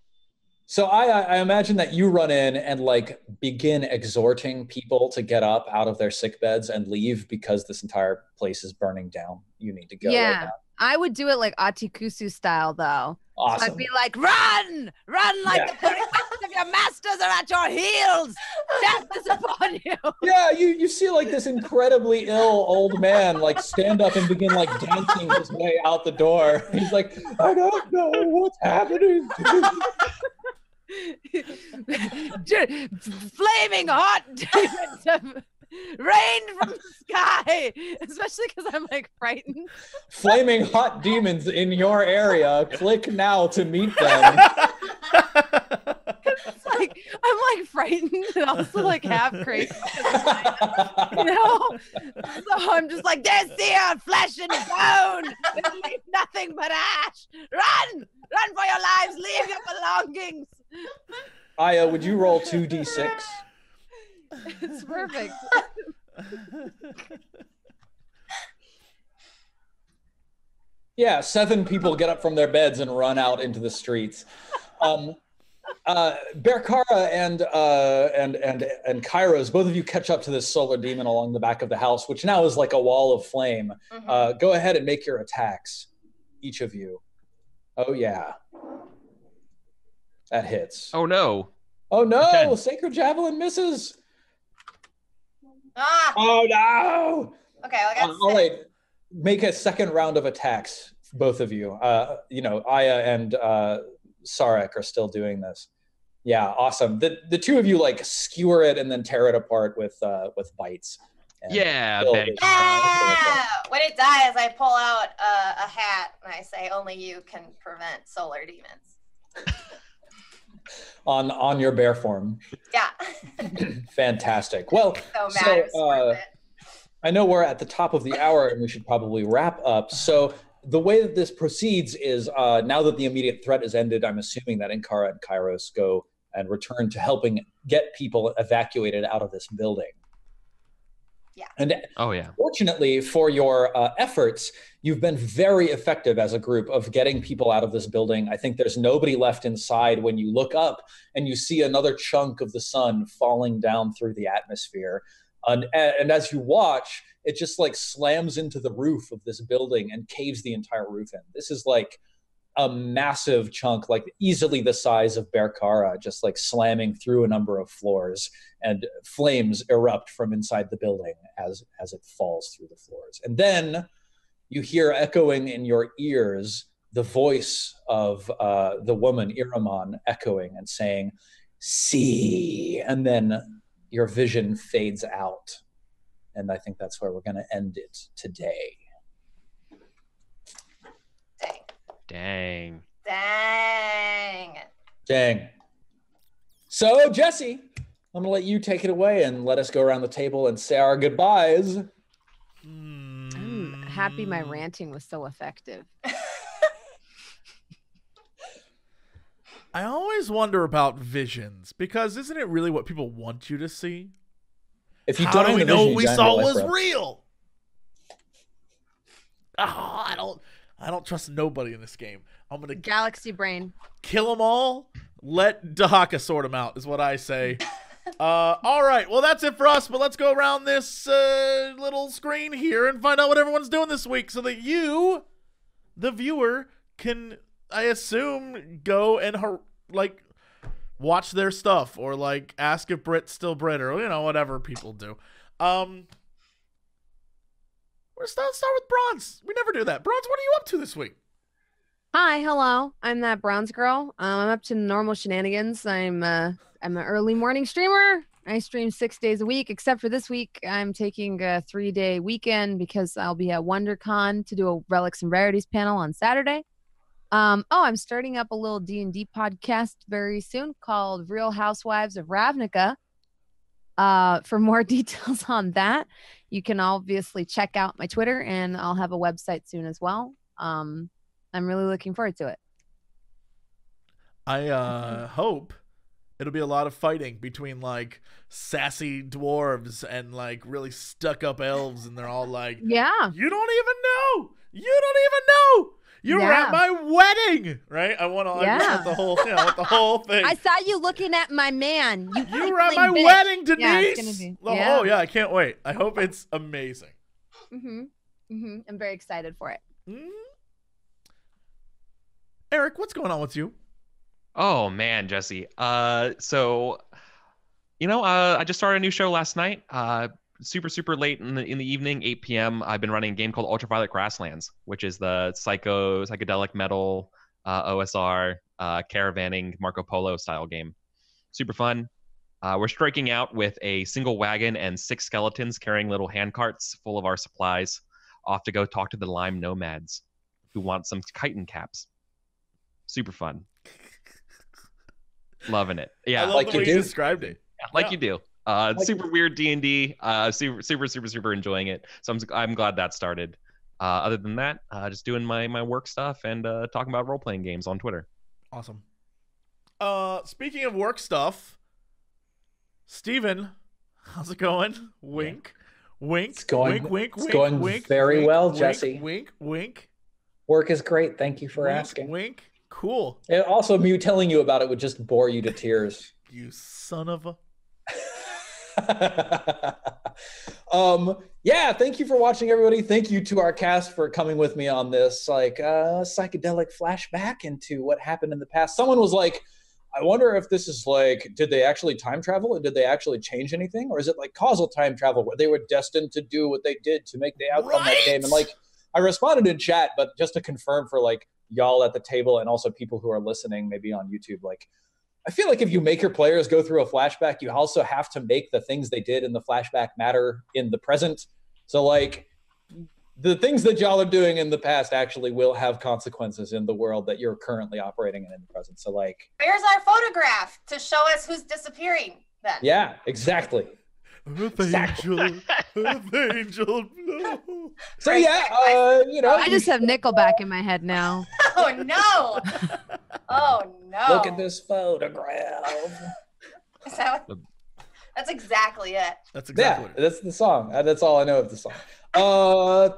S2: So I imagine that you run in and like begin exhorting people to get up out of their sick beds and leave because this entire place is burning down. You need to go.
S4: Yeah,
S2: right now.
S4: I would do it like Atikusu style though.
S2: Awesome.
S4: So I'd be like, run like the very best of your masters are at your heels. Death is upon you.
S2: Yeah, you see like this incredibly ill old man like stand up and begin like dancing his way out the door. He's like, I don't know what's happening.
S4: Flaming hot demons rained from the sky, especially because I'm like frightened.
S2: Flaming hot demons in your area. Click now to meet them.
S4: It's like I'm like frightened and also like half crazy. You know? So I'm just like, this here, flesh and bone. It'll leave nothing but ash. Run! Run for your lives. Leave your belongings.
S2: Aya, would you roll 2d6?
S4: It's perfect.
S2: Yeah, 7 people get up from their beds and run out into the streets. Berkara and Kairos, both of you catch up to this solar demon along the back of the house, which now is like a wall of flame. Mm-hmm. Go ahead and make your attacks, each of you. Oh yeah, that hits.
S5: Oh no!
S2: Oh no!
S5: Okay.
S2: Sacred Javelin misses.
S3: Ah!
S2: Oh no!
S3: Okay, I got
S2: all right. Make a second round of attacks, both of you. Aya and Sarek are still doing this. Yeah, awesome. The 2 of you like skewer it and then tear it apart with bites.
S5: Yeah,
S3: when it dies, I pull out a hat and I say, "Only you can prevent solar demons."
S2: on your bear form.
S3: Yeah.
S2: Fantastic. Well, I know we're at the top of the hour and we should probably wrap up. So the way that this proceeds is now that the immediate threat is ended, I'm assuming that Ankara and Kairos go and return to helping get people evacuated out of this building.
S3: Yeah.
S2: And fortunately for your efforts, you've been very effective as a group of getting people out of this building. I think there's nobody left inside when you look up and you see another chunk of the sun falling down through the atmosphere. And as you watch, it just like slams into the roof of this building and caves the entire roof in. This is like a massive chunk, like easily the size of Berkara, just like slamming through a number of floors, and flames erupt from inside the building as it falls through the floors. And then you hear echoing in your ears the voice of the woman Iraman echoing and saying, "See," and then your vision fades out. And I think that's where we're going to end it today.
S5: Dang.
S2: So, Jesse, I'm gonna let you take it away and let us go around the table and say our goodbyes.
S4: I'm happy my ranting was so effective.
S1: I always wonder about visions, because isn't it really what people want you to see?
S2: If you
S1: How
S2: don't
S1: do we
S2: own a
S1: know
S2: vision,
S1: what we
S2: you don't
S1: saw
S2: have your life,
S1: was
S2: bro.
S1: real? Oh, I don't trust nobody in this game. I'm gonna
S4: Galaxy brain.
S1: kill them all. Let Dehaka sort them out, is what I say. All right, well, that's it for us, but let's go around this little screen here and find out what everyone's doing this week so that you, the viewer, can, I assume, go and watch their stuff or like ask if Brit's still Brit or whatever people do. We'll start with Bronze. We never do that. Bronze, what are you up to this week?
S4: Hi, hello. I'm that Bronze girl. I'm up to normal shenanigans. I'm an early morning streamer. I stream 6 days a week, except for this week. I'm taking a 3-day weekend because I'll be at WonderCon to do a Relics and Rarities panel on Saturday. I'm starting up a little D&D podcast very soon called Real Housewives of Ravnica. For more details on that, you can obviously check out my Twitter, and I'll have a website soon as well. I'm really looking forward to it.
S1: I hope it'll be a lot of fighting between like sassy dwarves and like really stuck-up elves, and they're all like,
S4: Yeah.
S1: You don't even know. You were at my wedding, right? I want the whole, the whole thing.
S4: I saw you looking at my man. You
S1: were at my
S4: bitch.
S1: wedding, Denise.
S4: Yeah, it's gonna be.
S1: Oh yeah, I can't wait. I hope it's amazing.
S4: I'm very excited for it.
S1: Eric, what's going on with you?
S5: Oh man, Jesse. I just started a new show last night. Super late in the evening, 8 p.m. I've been running a game called Ultraviolet Grasslands, which is the psychedelic metal OSR caravanning Marco Polo style game. Super fun. We're striking out with a single wagon and 6 skeletons carrying little hand carts full of our supplies, off to go talk to the Lime Nomads who want some chitin caps. Super fun. Loving it. Yeah,
S1: I love the way you described it.
S5: Like you do. Super weird D&D. Super enjoying it. So I'm glad that started. Other than that, just doing my work stuff and talking about role-playing games on Twitter.
S1: Awesome. Speaking of work stuff, Steven, how's it going? Wink. Wink.
S2: It's going,
S1: wink.
S2: It's going
S1: wink,
S2: very
S1: wink,
S2: well,
S1: wink,
S2: Jesse.
S1: Wink.
S2: Work is great. Thank you for asking.
S1: Wink. Cool.
S2: And also, me telling you about it would just bore you to tears.
S1: You son of a...
S2: Thank you for watching, everybody. Thank you to our cast for coming with me on this psychedelic flashback into what happened in the past. Someone was like, I wonder if this is like, did they actually time travel and did they actually change anything, or is it like causal time travel where they were destined to do what they did to make the outcome that game? And like, I responded in chat, but just to confirm for like y'all at the table and also people who are listening maybe on YouTube, like, I feel like if you make your players go through a flashback, you also have to make the things they did in the flashback matter in the present. So like the things that y'all are doing in the past actually will have consequences in the world that you're currently operating in the present. So like,
S3: where's our photograph to show us who's disappearing then?
S2: Yeah, exactly.
S1: Earth Angel, no.
S2: So I
S4: just have Nickelback in my head now.
S3: Oh no! Oh no!
S2: Look at this photograph.
S3: Is that that's exactly it.
S1: That's exactly
S2: it. That's the song. That's all I know of the song.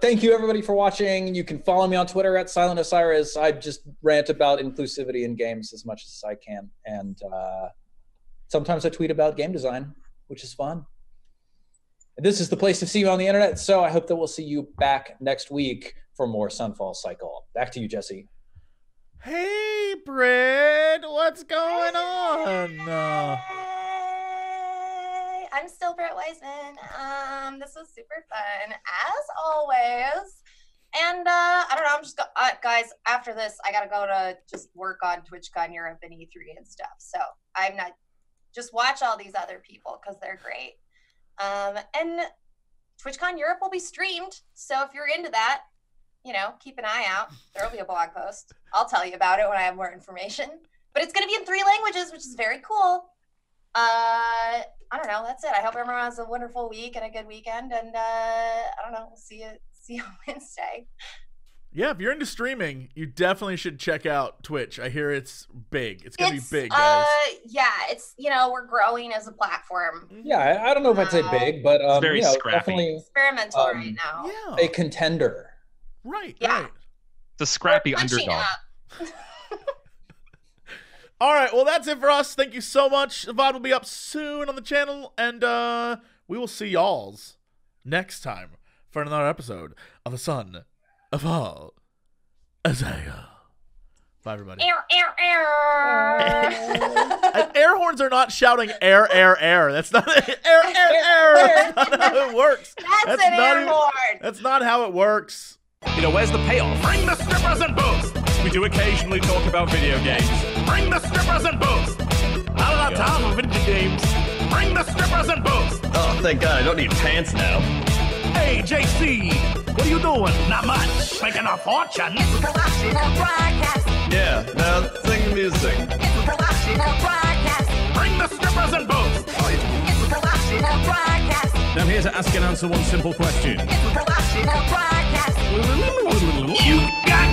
S2: Thank you everybody for watching. You can follow me on Twitter at Silent Osiris. I just rant about inclusivity in games as much as I can, and sometimes I tweet about game design, which is fun. This is the place to see you on the internet, so I hope that we'll see you back next week for more Sunfall Cycle. Back to you, Jesse.
S1: Hey, Brit, what's going on?
S3: Hey, I'm still Britt Wiseman. This was super fun, as always. And I don't know, I'm just guys, after this, I gotta go to just work on TwitchCon Europe and E3 and stuff. So I'm not, just watch all these other people because they're great. And TwitchCon Europe will be streamed, so if you're into that, keep an eye out. There will be a blog post. I'll tell you about it when I have more information. But it's going to be in 3 languages, which is very cool. I'm I don't know. That's it. I hope everyone has a wonderful week and a good weekend. And I don't know. We'll see you on Wednesday.
S1: Yeah, if you're into streaming, you definitely should check out Twitch. I hear it's big. It's gonna be big, guys.
S3: Yeah, it's we're growing as a platform.
S2: Yeah, I don't know if I'd say big, but
S5: it's very scrappy.
S2: definitely
S3: experimental right now.
S1: Yeah.
S2: A contender.
S1: Right.
S3: Yeah.
S1: Right.
S5: The scrappy underdog.
S1: All right, well, that's it for us. Thank you so much. The VOD will be up soon on the channel, and we will see y'alls next time for another episode of the Son of Fall Cycle. Bye, everybody.
S3: Air.
S1: Air horns are not shouting air. That's not air. That's not how it works.
S3: That's an air horn.
S1: That's not how it works.
S6: Where's the payoff? Bring the strippers and booze. We do occasionally talk about video games. Bring the strippers and booze. Not enough time for video games. Bring the strippers and booze.
S7: Oh, thank God, I don't need pants now.
S6: Hey, JC, what are you doing? Not much. Making a fortune.
S8: It's a professional broadcast.
S7: Yeah, now sing music.
S8: It's a professional broadcast.
S6: Bring the strippers and booze.
S8: It's a professional broadcast.
S6: Now I'm here to ask and answer one simple question.
S8: It's a professional broadcast.
S6: You got